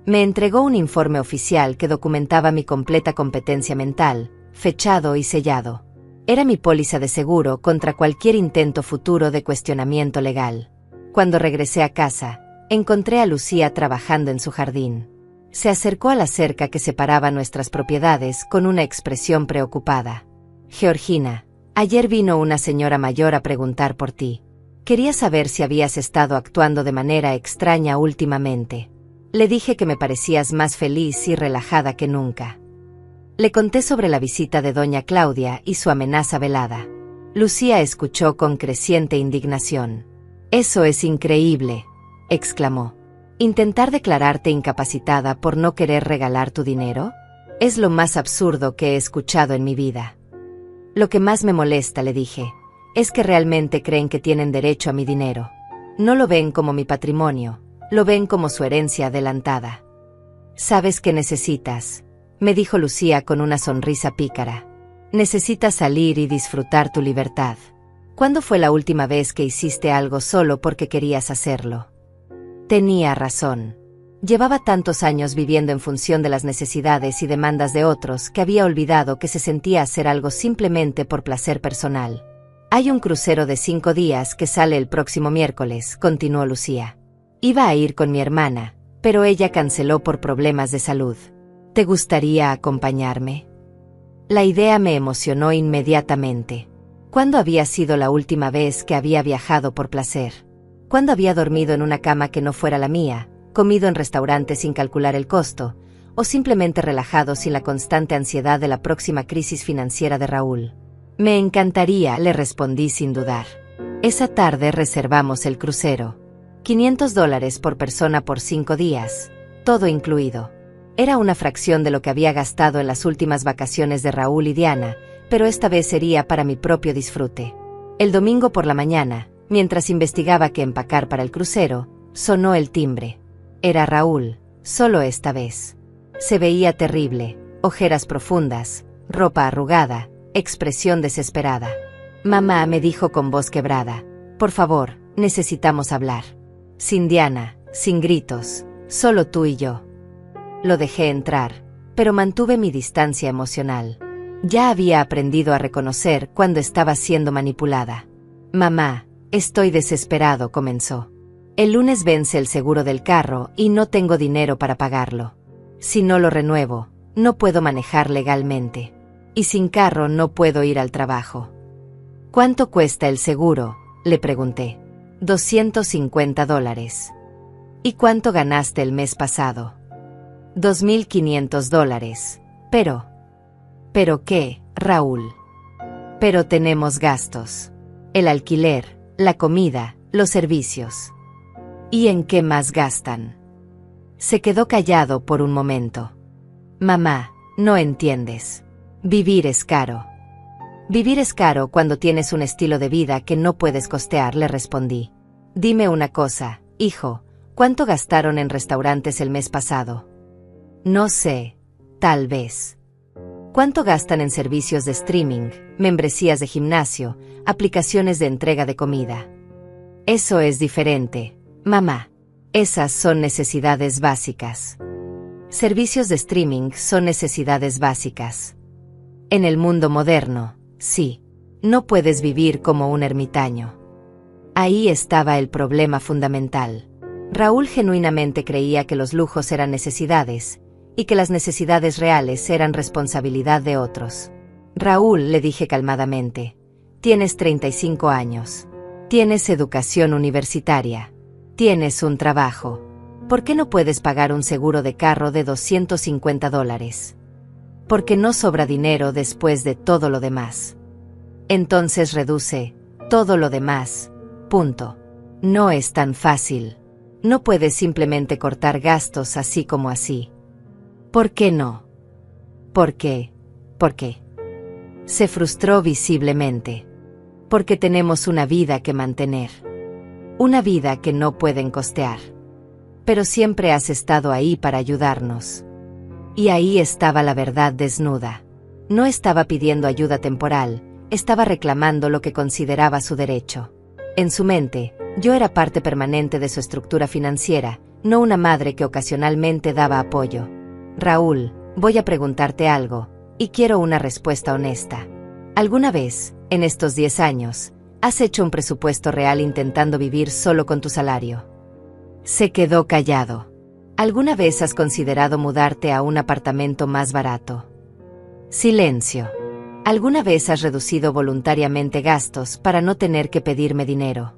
Me entregó un informe oficial que documentaba mi completa competencia mental, fechado y sellado. Era mi póliza de seguro contra cualquier intento futuro de cuestionamiento legal. Cuando regresé a casa, encontré a Lucía trabajando en su jardín. Se acercó a la cerca que separaba nuestras propiedades con una expresión preocupada. Georgina, ayer vino una señora mayor a preguntar por ti. Quería saber si habías estado actuando de manera extraña últimamente. Le dije que me parecías más feliz y relajada que nunca. Le conté sobre la visita de doña Claudia y su amenaza velada. Lucía escuchó con creciente indignación. «Eso es increíble», exclamó. «¿Intentar declararte incapacitada por no querer regalar tu dinero? Es lo más absurdo que he escuchado en mi vida. Lo que más me molesta, le dije, es que realmente creen que tienen derecho a mi dinero. No lo ven como mi patrimonio, lo ven como su herencia adelantada. ¿Sabes qué necesitas?, me dijo Lucía con una sonrisa pícara. Necesitas salir y disfrutar tu libertad. ¿Cuándo fue la última vez que hiciste algo solo porque querías hacerlo? Tenía razón. Llevaba tantos años viviendo en función de las necesidades y demandas de otros que había olvidado que se sentía hacer algo simplemente por placer personal. Hay un crucero de 5 días que sale el próximo miércoles, continuó Lucía. Iba a ir con mi hermana, pero ella canceló por problemas de salud. ¿Te gustaría acompañarme? La idea me emocionó inmediatamente. ¿Cuándo había sido la última vez que había viajado por placer? ¿Cuándo había dormido en una cama que no fuera la mía, comido en restaurantes sin calcular el costo, o simplemente relajado sin la constante ansiedad de la próxima crisis financiera de Raúl? Me encantaría, le respondí sin dudar. Esa tarde reservamos el crucero. $500 por persona por 5 días, todo incluido. Era una fracción de lo que había gastado en las últimas vacaciones de Raúl y Diana, pero esta vez sería para mi propio disfrute. El domingo por la mañana, mientras investigaba qué empacar para el crucero, sonó el timbre. Era Raúl, solo esta vez. Se veía terrible, ojeras profundas, ropa arrugada, expresión desesperada. Mamá, me dijo con voz quebrada, por favor, necesitamos hablar. Sin Diana, sin gritos, solo tú y yo. Lo dejé entrar, pero mantuve mi distancia emocional. Ya había aprendido a reconocer cuando estaba siendo manipulada. Mamá, estoy desesperado, comenzó. El lunes vence el seguro del carro y no tengo dinero para pagarlo. Si no lo renuevo, no puedo manejar legalmente. Y sin carro no puedo ir al trabajo. ¿Cuánto cuesta el seguro?, le pregunté. $250. ¿Y cuánto ganaste el mes pasado? $2.500. ¿Pero qué, Raúl? Pero tenemos gastos. El alquiler, la comida, los servicios. ¿Y en qué más gastan? Se quedó callado por un momento. Mamá, no entiendes. Vivir es caro. Vivir es caro cuando tienes un estilo de vida que no puedes costear, le respondí. Dime una cosa, hijo, ¿cuánto gastaron en restaurantes el mes pasado? No sé, tal vez. ¿Cuánto gastan en servicios de streaming, membresías de gimnasio, aplicaciones de entrega de comida? Eso es diferente, mamá. Esas son necesidades básicas. Servicios de streaming son necesidades básicas. En el mundo moderno, sí. No puedes vivir como un ermitaño. Ahí estaba el problema fundamental. Raúl genuinamente creía que los lujos eran necesidades, y que las necesidades reales eran responsabilidad de otros. Raúl, le dije calmadamente, tienes 35 años. Tienes educación universitaria. Tienes un trabajo. ¿Por qué no puedes pagar un seguro de carro de $250? Porque no sobra dinero después de todo lo demás. Entonces reduce todo lo demás. Punto. No es tan fácil. No puedes simplemente cortar gastos así como así. ¿Por qué no? ¿Por qué? ¿Por qué? Se frustró visiblemente. Porque tenemos una vida que mantener. Una vida que no pueden costear. Pero siempre has estado ahí para ayudarnos. Y ahí estaba la verdad desnuda. No estaba pidiendo ayuda temporal, estaba reclamando lo que consideraba su derecho. En su mente, yo era parte permanente de su estructura financiera, no una madre que ocasionalmente daba apoyo. Raúl, voy a preguntarte algo, y quiero una respuesta honesta. ¿Alguna vez, en estos 10 años, has hecho un presupuesto real intentando vivir solo con tu salario? Se quedó callado. ¿Alguna vez has considerado mudarte a un apartamento más barato? Silencio. ¿Alguna vez has reducido voluntariamente gastos para no tener que pedirme dinero?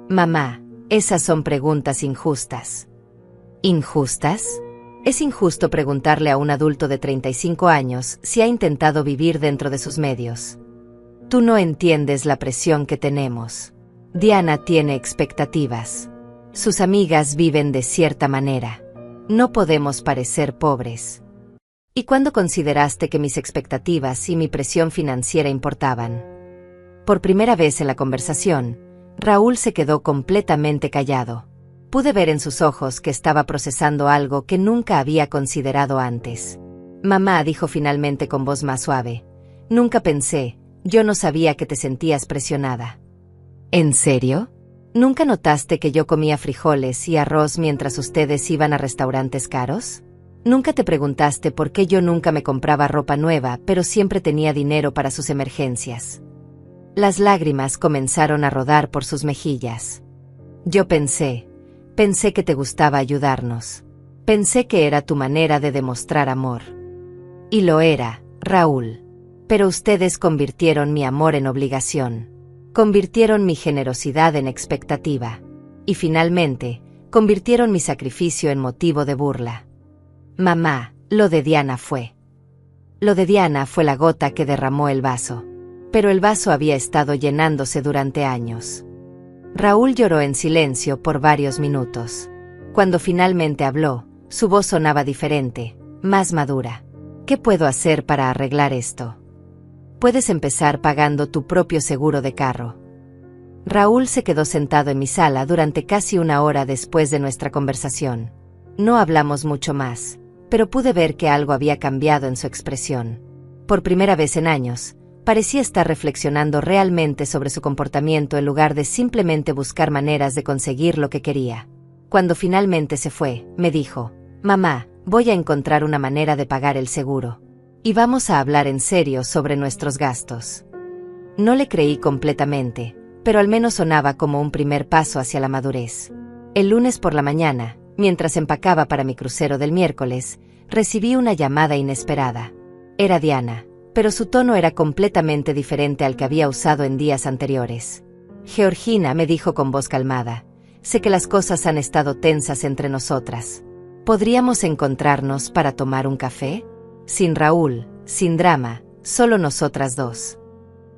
Mamá, esas son preguntas injustas. ¿Injustas? Es injusto preguntarle a un adulto de 35 años si ha intentado vivir dentro de sus medios. Tú no entiendes la presión que tenemos. Diana tiene expectativas. Sus amigas viven de cierta manera. No podemos parecer pobres. ¿Y cuándo consideraste que mis expectativas y mi presión financiera importaban? Por primera vez en la conversación, Raúl se quedó completamente callado. Pude ver en sus ojos que estaba procesando algo que nunca había considerado antes. Mamá, dijo finalmente con voz más suave, nunca pensé, yo no sabía que te sentías presionada. ¿En serio? ¿Nunca notaste que yo comía frijoles y arroz mientras ustedes iban a restaurantes caros? ¿Nunca te preguntaste por qué yo nunca me compraba ropa nueva, pero siempre tenía dinero para sus emergencias? Las lágrimas comenzaron a rodar por sus mejillas. Yo pensé que te gustaba ayudarnos. Pensé que era tu manera de demostrar amor. Y lo era, Raúl. Pero ustedes convirtieron mi amor en obligación. Convirtieron mi generosidad en expectativa. Y finalmente, convirtieron mi sacrificio en motivo de burla. Mamá, lo de Diana fue la gota que derramó el vaso. Pero el vaso había estado llenándose durante años. Raúl lloró en silencio por varios minutos. Cuando finalmente habló, su voz sonaba diferente, más madura. ¿Qué puedo hacer para arreglar esto? Puedes empezar pagando tu propio seguro de carro. Raúl se quedó sentado en mi sala durante casi una hora después de nuestra conversación. No hablamos mucho más, pero pude ver que algo había cambiado en su expresión. Por primera vez en años, parecía estar reflexionando realmente sobre su comportamiento en lugar de simplemente buscar maneras de conseguir lo que quería. Cuando finalmente se fue, me dijo, mamá, voy a encontrar una manera de pagar el seguro. Y vamos a hablar en serio sobre nuestros gastos. No le creí completamente, pero al menos sonaba como un primer paso hacia la madurez. El lunes por la mañana, mientras empacaba para mi crucero del miércoles, recibí una llamada inesperada. Era Diana, pero su tono era completamente diferente al que había usado en días anteriores. Georgina, me dijo con voz calmada, sé que las cosas han estado tensas entre nosotras. ¿Podríamos encontrarnos para tomar un café? Sin Raúl, sin drama, solo nosotras dos.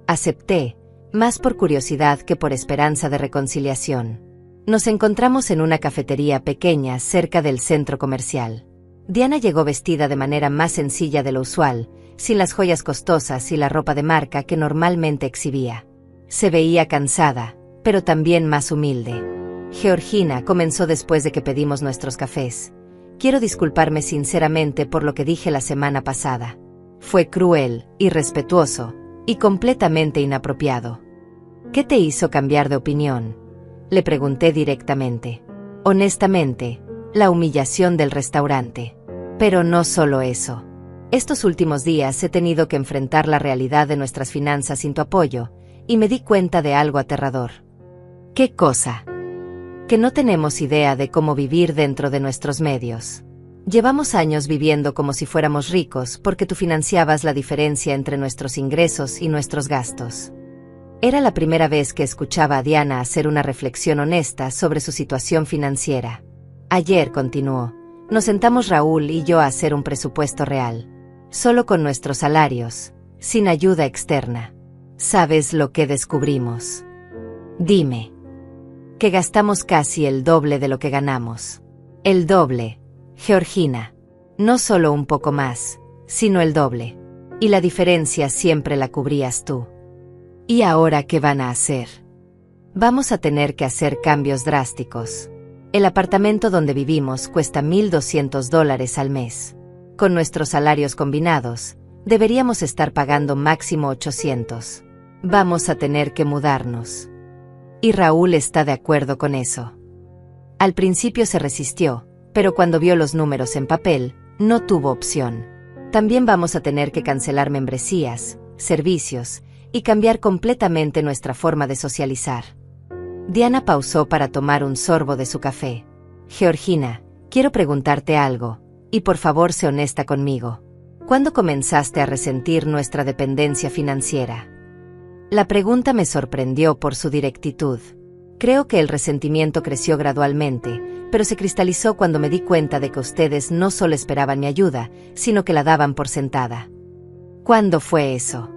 Acepté, más por curiosidad que por esperanza de reconciliación. Nos encontramos en una cafetería pequeña cerca del centro comercial. Diana llegó vestida de manera más sencilla de lo usual, sin las joyas costosas y la ropa de marca que normalmente exhibía. Se veía cansada, pero también más humilde. Georgina, comenzó después de que pedimos nuestros cafés. Quiero disculparme sinceramente por lo que dije la semana pasada. Fue cruel, irrespetuoso y completamente inapropiado. ¿Qué te hizo cambiar de opinión? Le pregunté directamente. Honestamente, la humillación del restaurante. Pero no solo eso. Estos últimos días he tenido que enfrentar la realidad de nuestras finanzas sin tu apoyo, y me di cuenta de algo aterrador. ¿Qué cosa? Que no tenemos idea de cómo vivir dentro de nuestros medios. Llevamos años viviendo como si fuéramos ricos porque tú financiabas la diferencia entre nuestros ingresos y nuestros gastos. Era la primera vez que escuchaba a Diana hacer una reflexión honesta sobre su situación financiera. Ayer, continuó, nos sentamos Raúl y yo a hacer un presupuesto real. Solo con nuestros salarios, sin ayuda externa. ¿Sabes lo que descubrimos? Dime. Que gastamos casi el doble de lo que ganamos. El doble, Georgina. No solo un poco más, sino el doble. Y la diferencia siempre la cubrías tú. ¿Y ahora qué van a hacer? Vamos a tener que hacer cambios drásticos. El apartamento donde vivimos cuesta $1,200 al mes. Con nuestros salarios combinados, deberíamos estar pagando máximo 800. Vamos a tener que mudarnos. Y Raúl está de acuerdo con eso. Al principio se resistió, pero cuando vio los números en papel, no tuvo opción. También vamos a tener que cancelar membresías, servicios, y cambiar completamente nuestra forma de socializar. Diana pausó para tomar un sorbo de su café. Georgina, quiero preguntarte algo, y por favor sé honesta conmigo. ¿Cuándo comenzaste a resentir nuestra dependencia financiera? La pregunta me sorprendió por su directitud. Creo que el resentimiento creció gradualmente, pero se cristalizó cuando me di cuenta de que ustedes no solo esperaban mi ayuda, sino que la daban por sentada. ¿Cuándo fue eso?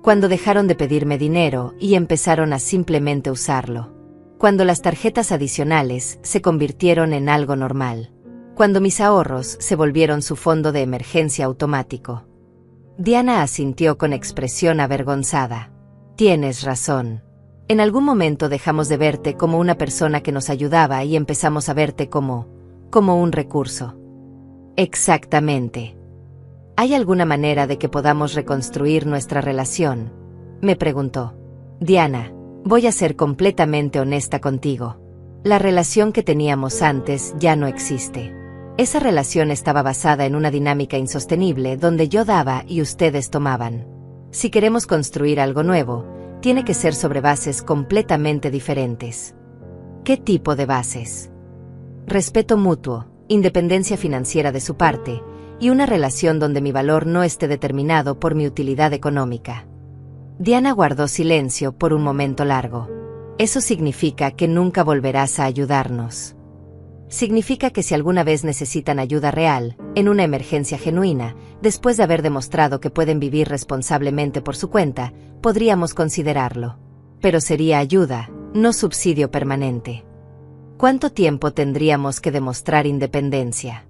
Cuando dejaron de pedirme dinero y empezaron a simplemente usarlo. Cuando las tarjetas adicionales se convirtieron en algo normal. cuando mis ahorros se volvieron su fondo de emergencia automático. Diana asintió con expresión avergonzada. Tienes razón. En algún momento dejamos de verte como una persona que nos ayudaba y empezamos a verte como un recurso. Exactamente. ¿Hay alguna manera de que podamos reconstruir nuestra relación?, me preguntó. Diana, voy a ser completamente honesta contigo. La relación que teníamos antes ya no existe. Esa relación estaba basada en una dinámica insostenible donde yo daba y ustedes tomaban. Si queremos construir algo nuevo, tiene que ser sobre bases completamente diferentes. ¿Qué tipo de bases? Respeto mutuo, independencia financiera de su parte, y una relación donde mi valor no esté determinado por mi utilidad económica. Diana guardó silencio por un momento largo. Eso significa que nunca volverás a ayudarnos. Significa que si alguna vez necesitan ayuda real, en una emergencia genuina, después de haber demostrado que pueden vivir responsablemente por su cuenta, podríamos considerarlo. Pero sería ayuda, no subsidio permanente. ¿Cuánto tiempo tendríamos que demostrar independencia?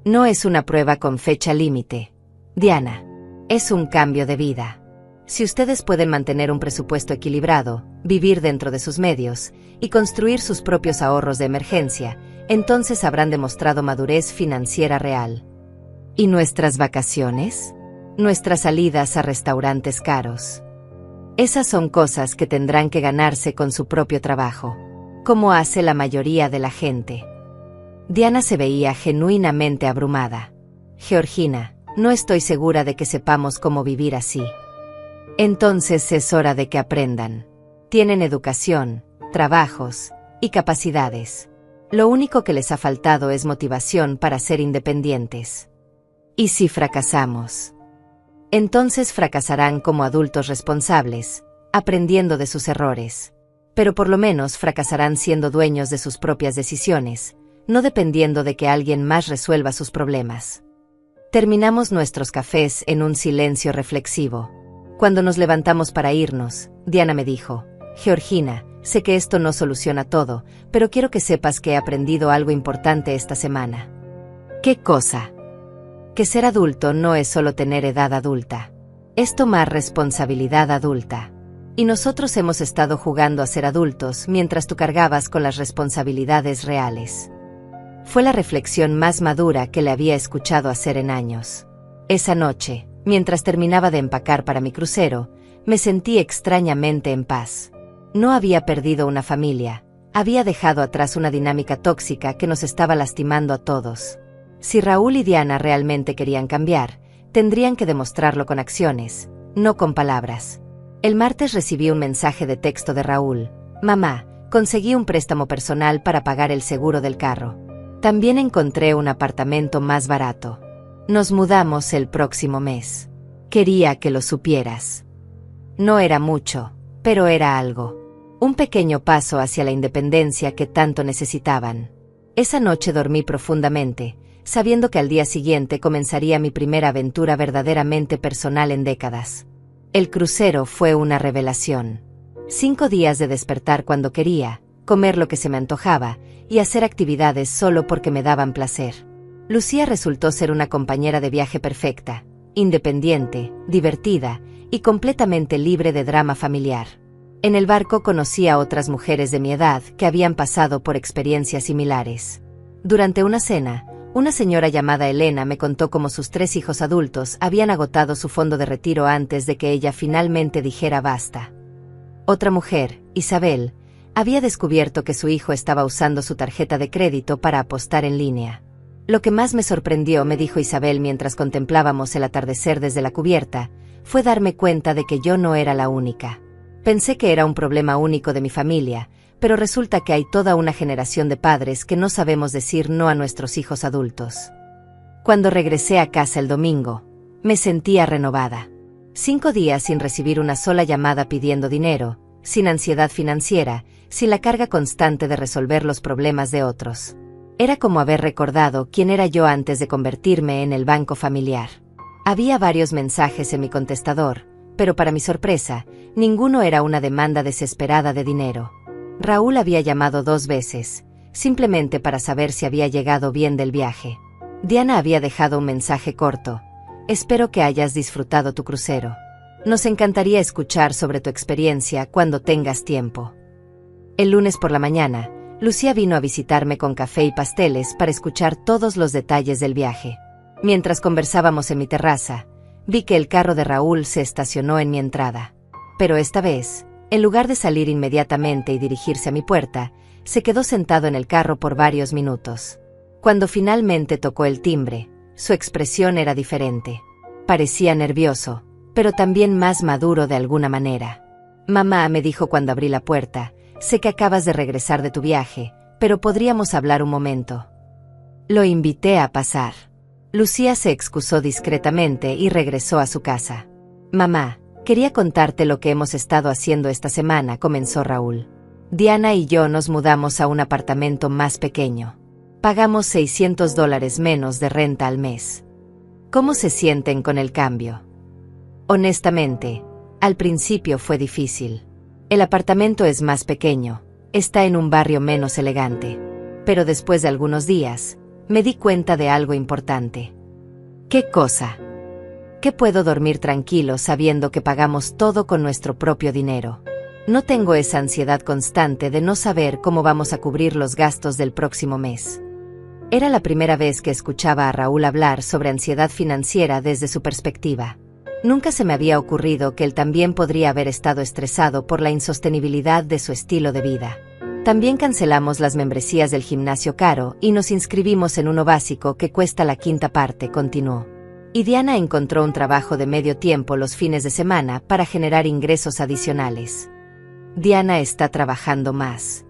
No es una prueba con fecha límite, Diana. Es un cambio de vida. Si ustedes pueden mantener un presupuesto equilibrado, vivir dentro de sus medios y construir sus propios ahorros de emergencia, entonces habrán demostrado madurez financiera real. ¿Y nuestras vacaciones? Nuestras salidas a restaurantes caros. Esas son cosas que tendrán que ganarse con su propio trabajo, como hace la mayoría de la gente. Diana se veía genuinamente abrumada. Georgina, no estoy segura de que sepamos cómo vivir así. Entonces es hora de que aprendan. Tienen educación, trabajos y capacidades. Lo único que les ha faltado es motivación para ser independientes. ¿Y si fracasamos? Entonces fracasarán como adultos responsables, aprendiendo de sus errores. Pero por lo menos fracasarán siendo dueños de sus propias decisiones, no dependiendo de que alguien más resuelva sus problemas. Terminamos nuestros cafés en un silencio reflexivo. Cuando nos levantamos para irnos, Diana me dijo, Georgina, sé que esto no soluciona todo, pero quiero que sepas que he aprendido algo importante esta semana. ¿Qué cosa? Que ser adulto no es solo tener edad adulta. Es tomar responsabilidad adulta. Y nosotros hemos estado jugando a ser adultos mientras tú cargabas con las responsabilidades reales. Fue la reflexión más madura que le había escuchado hacer en años. Esa noche, mientras terminaba de empacar para mi crucero, me sentí extrañamente en paz. No había perdido una familia, había dejado atrás una dinámica tóxica que nos estaba lastimando a todos. Si Raúl y Diana realmente querían cambiar, tendrían que demostrarlo con acciones, no con palabras. El martes recibí un mensaje de texto de Raúl. Mamá, conseguí un préstamo personal para pagar el seguro del carro. También encontré un apartamento más barato. Nos mudamos el próximo mes. Quería que lo supieras. No era mucho, pero era algo. Un pequeño paso hacia la independencia que tanto necesitaban. Esa noche dormí profundamente, sabiendo que al día siguiente comenzaría mi primera aventura verdaderamente personal en décadas. El crucero fue una revelación. 5 días de despertar cuando quería, comer lo que se me antojaba, y hacer actividades solo porque me daban placer. Lucía resultó ser una compañera de viaje perfecta, independiente, divertida, y completamente libre de drama familiar. En el barco conocí a otras mujeres de mi edad que habían pasado por experiencias similares. Durante una cena, una señora llamada Elena me contó cómo sus 3 hijos adultos habían agotado su fondo de retiro antes de que ella finalmente dijera basta. Otra mujer, Isabel, había descubierto que su hijo estaba usando su tarjeta de crédito para apostar en línea. Lo que más me sorprendió, me dijo Isabel mientras contemplábamos el atardecer desde la cubierta, fue darme cuenta de que yo no era la única. Pensé que era un problema único de mi familia, pero resulta que hay toda una generación de padres que no sabemos decir no a nuestros hijos adultos. Cuando regresé a casa el domingo, me sentía renovada. 5 días sin recibir una sola llamada pidiendo dinero, sin ansiedad financiera, sin la carga constante de resolver los problemas de otros. Era como haber recordado quién era yo antes de convertirme en el banco familiar. Había varios mensajes en mi contestador, pero para mi sorpresa, ninguno era una demanda desesperada de dinero. Raúl había llamado 2 veces, simplemente para saber si había llegado bien del viaje. Diana había dejado un mensaje corto. Espero que hayas disfrutado tu crucero. Nos encantaría escuchar sobre tu experiencia cuando tengas tiempo. El lunes por la mañana, Lucía vino a visitarme con café y pasteles para escuchar todos los detalles del viaje. Mientras conversábamos en mi terraza, vi que el carro de Raúl se estacionó en mi entrada. Pero esta vez, en lugar de salir inmediatamente y dirigirse a mi puerta, se quedó sentado en el carro por varios minutos. Cuando finalmente tocó el timbre, su expresión era diferente. Parecía nervioso, pero también más maduro de alguna manera. Mamá, me dijo cuando abrí la puerta, sé que acabas de regresar de tu viaje, pero podríamos hablar un momento. Lo invité a pasar. Lucía se excusó discretamente y regresó a su casa. Mamá, quería contarte lo que hemos estado haciendo esta semana, comenzó Raúl. Diana y yo nos mudamos a un apartamento más pequeño. Pagamos $600 menos de renta al mes. ¿Cómo se sienten con el cambio? Honestamente, al principio fue difícil. El apartamento es más pequeño, está en un barrio menos elegante. Pero después de algunos días, me di cuenta de algo importante. ¿Qué cosa? Que puedo dormir tranquilo sabiendo que pagamos todo con nuestro propio dinero. No tengo esa ansiedad constante de no saber cómo vamos a cubrir los gastos del próximo mes. Era la primera vez que escuchaba a Raúl hablar sobre ansiedad financiera desde su perspectiva. Nunca se me había ocurrido que él también podría haber estado estresado por la insostenibilidad de su estilo de vida. También cancelamos las membresías del gimnasio caro y nos inscribimos en uno básico que cuesta la quinta parte, continuó. Y Diana encontró un trabajo de medio tiempo los fines de semana para generar ingresos adicionales. Diana está trabajando más.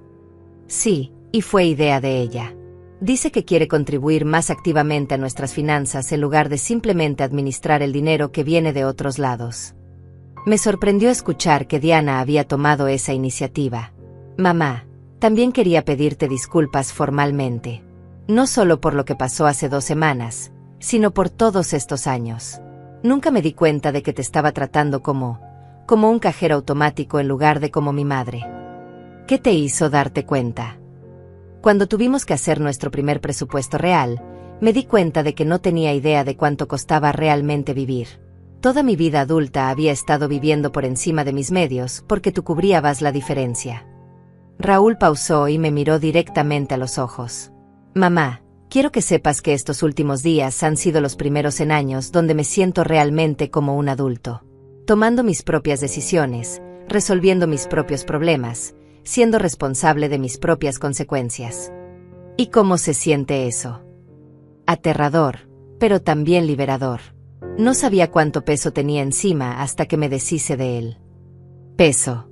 Sí, y fue idea de ella. Dice que quiere contribuir más activamente a nuestras finanzas en lugar de simplemente administrar el dinero que viene de otros lados. Me sorprendió escuchar que Diana había tomado esa iniciativa. Mamá, también quería pedirte disculpas formalmente. No solo por lo que pasó hace 2 semanas, sino por todos estos años. Nunca me di cuenta de que te estaba tratando como un cajero automático en lugar de como mi madre. ¿Qué te hizo darte cuenta? Cuando tuvimos que hacer nuestro primer presupuesto real, me di cuenta de que no tenía idea de cuánto costaba realmente vivir. Toda mi vida adulta había estado viviendo por encima de mis medios porque tú cubrías la diferencia. Raúl pausó y me miró directamente a los ojos. Mamá, quiero que sepas que estos últimos días han sido los primeros en años donde me siento realmente como un adulto. Tomando mis propias decisiones, resolviendo mis propios problemas, siendo responsable de mis propias consecuencias. ¿Y cómo se siente eso? Aterrador, pero también liberador. No sabía cuánto peso tenía encima hasta que me deshice de él. Peso.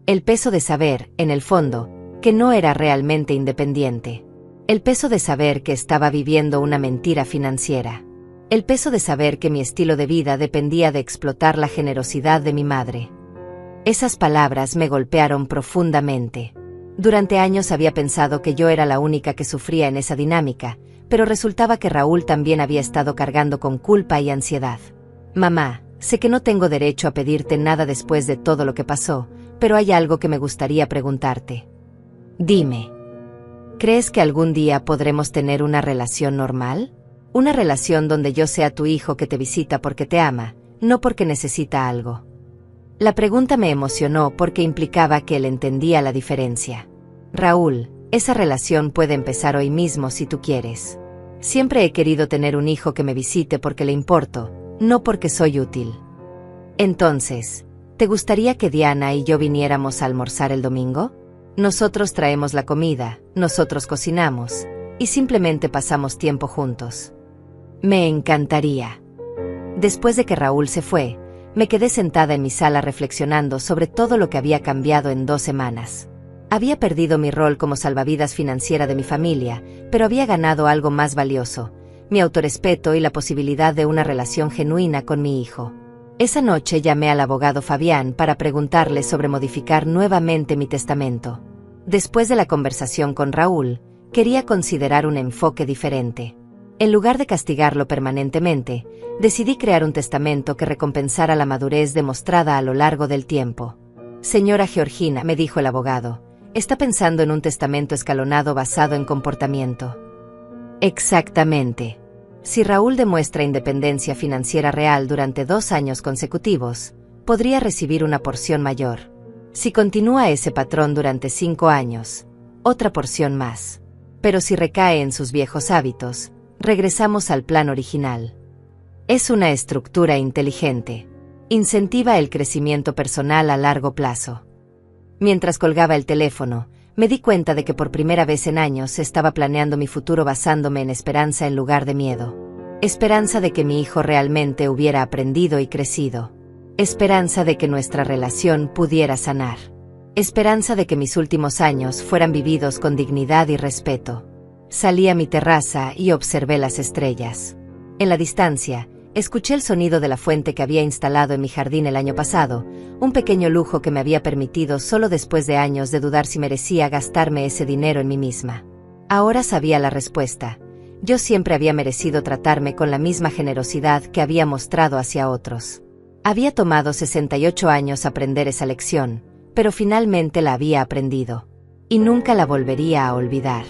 El peso de saber, en el fondo, que no era realmente independiente. El peso de saber que estaba viviendo una mentira financiera. El peso de saber que mi estilo de vida dependía de explotar la generosidad de mi madre. Esas palabras me golpearon profundamente. Durante años había pensado que yo era la única que sufría en esa dinámica, pero resultaba que Raúl también había estado cargando con culpa y ansiedad. Mamá, sé que no tengo derecho a pedirte nada después de todo lo que pasó, pero hay algo que me gustaría preguntarte. Dime, ¿crees que algún día podremos tener una relación normal? Una relación donde yo sea tu hijo que te visita porque te ama, no porque necesita algo. La pregunta me emocionó porque implicaba que él entendía la diferencia. Raúl, esa relación puede empezar hoy mismo si tú quieres. Siempre he querido tener un hijo que me visite porque le importo, no porque soy útil. Entonces, ¿te gustaría que Diana y yo viniéramos a almorzar el domingo? Nosotros traemos la comida, nosotros cocinamos, y simplemente pasamos tiempo juntos. Me encantaría. Después de que Raúl se fue, me quedé sentada en mi sala reflexionando sobre todo lo que había cambiado en 2 semanas. Había perdido mi rol como salvavidas financiera de mi familia, pero había ganado algo más valioso, mi autorrespeto y la posibilidad de una relación genuina con mi hijo. Esa noche llamé al abogado Fabián para preguntarle sobre modificar nuevamente mi testamento. Después de la conversación con Raúl, quería considerar un enfoque diferente. En lugar de castigarlo permanentemente, decidí crear un testamento que recompensara la madurez demostrada a lo largo del tiempo. Señora Georgina, me dijo el abogado, Está pensando en un testamento escalonado basado en comportamiento. Exactamente. Si Raúl demuestra independencia financiera real durante 2 años consecutivos, podría recibir una porción mayor. Si continúa ese patrón durante 5 años, otra porción más. Pero si recae en sus viejos hábitos, regresamos al plan original. Es una estructura inteligente. Incentiva el crecimiento personal a largo plazo. Mientras colgaba el teléfono, me di cuenta de que por primera vez en años estaba planeando mi futuro basándome en esperanza en lugar de miedo. Esperanza de que mi hijo realmente hubiera aprendido y crecido. Esperanza de que nuestra relación pudiera sanar. Esperanza de que mis últimos años fueran vividos con dignidad y respeto. Salí a mi terraza y observé las estrellas. En la distancia, escuché el sonido de la fuente que había instalado en mi jardín el año pasado, un pequeño lujo que me había permitido solo después de años de dudar si merecía gastarme ese dinero en mí misma. Ahora sabía la respuesta. Yo siempre había merecido tratarme con la misma generosidad que había mostrado hacia otros. Había tomado 68 años aprender esa lección, pero finalmente la había aprendido. Y nunca la volvería a olvidar.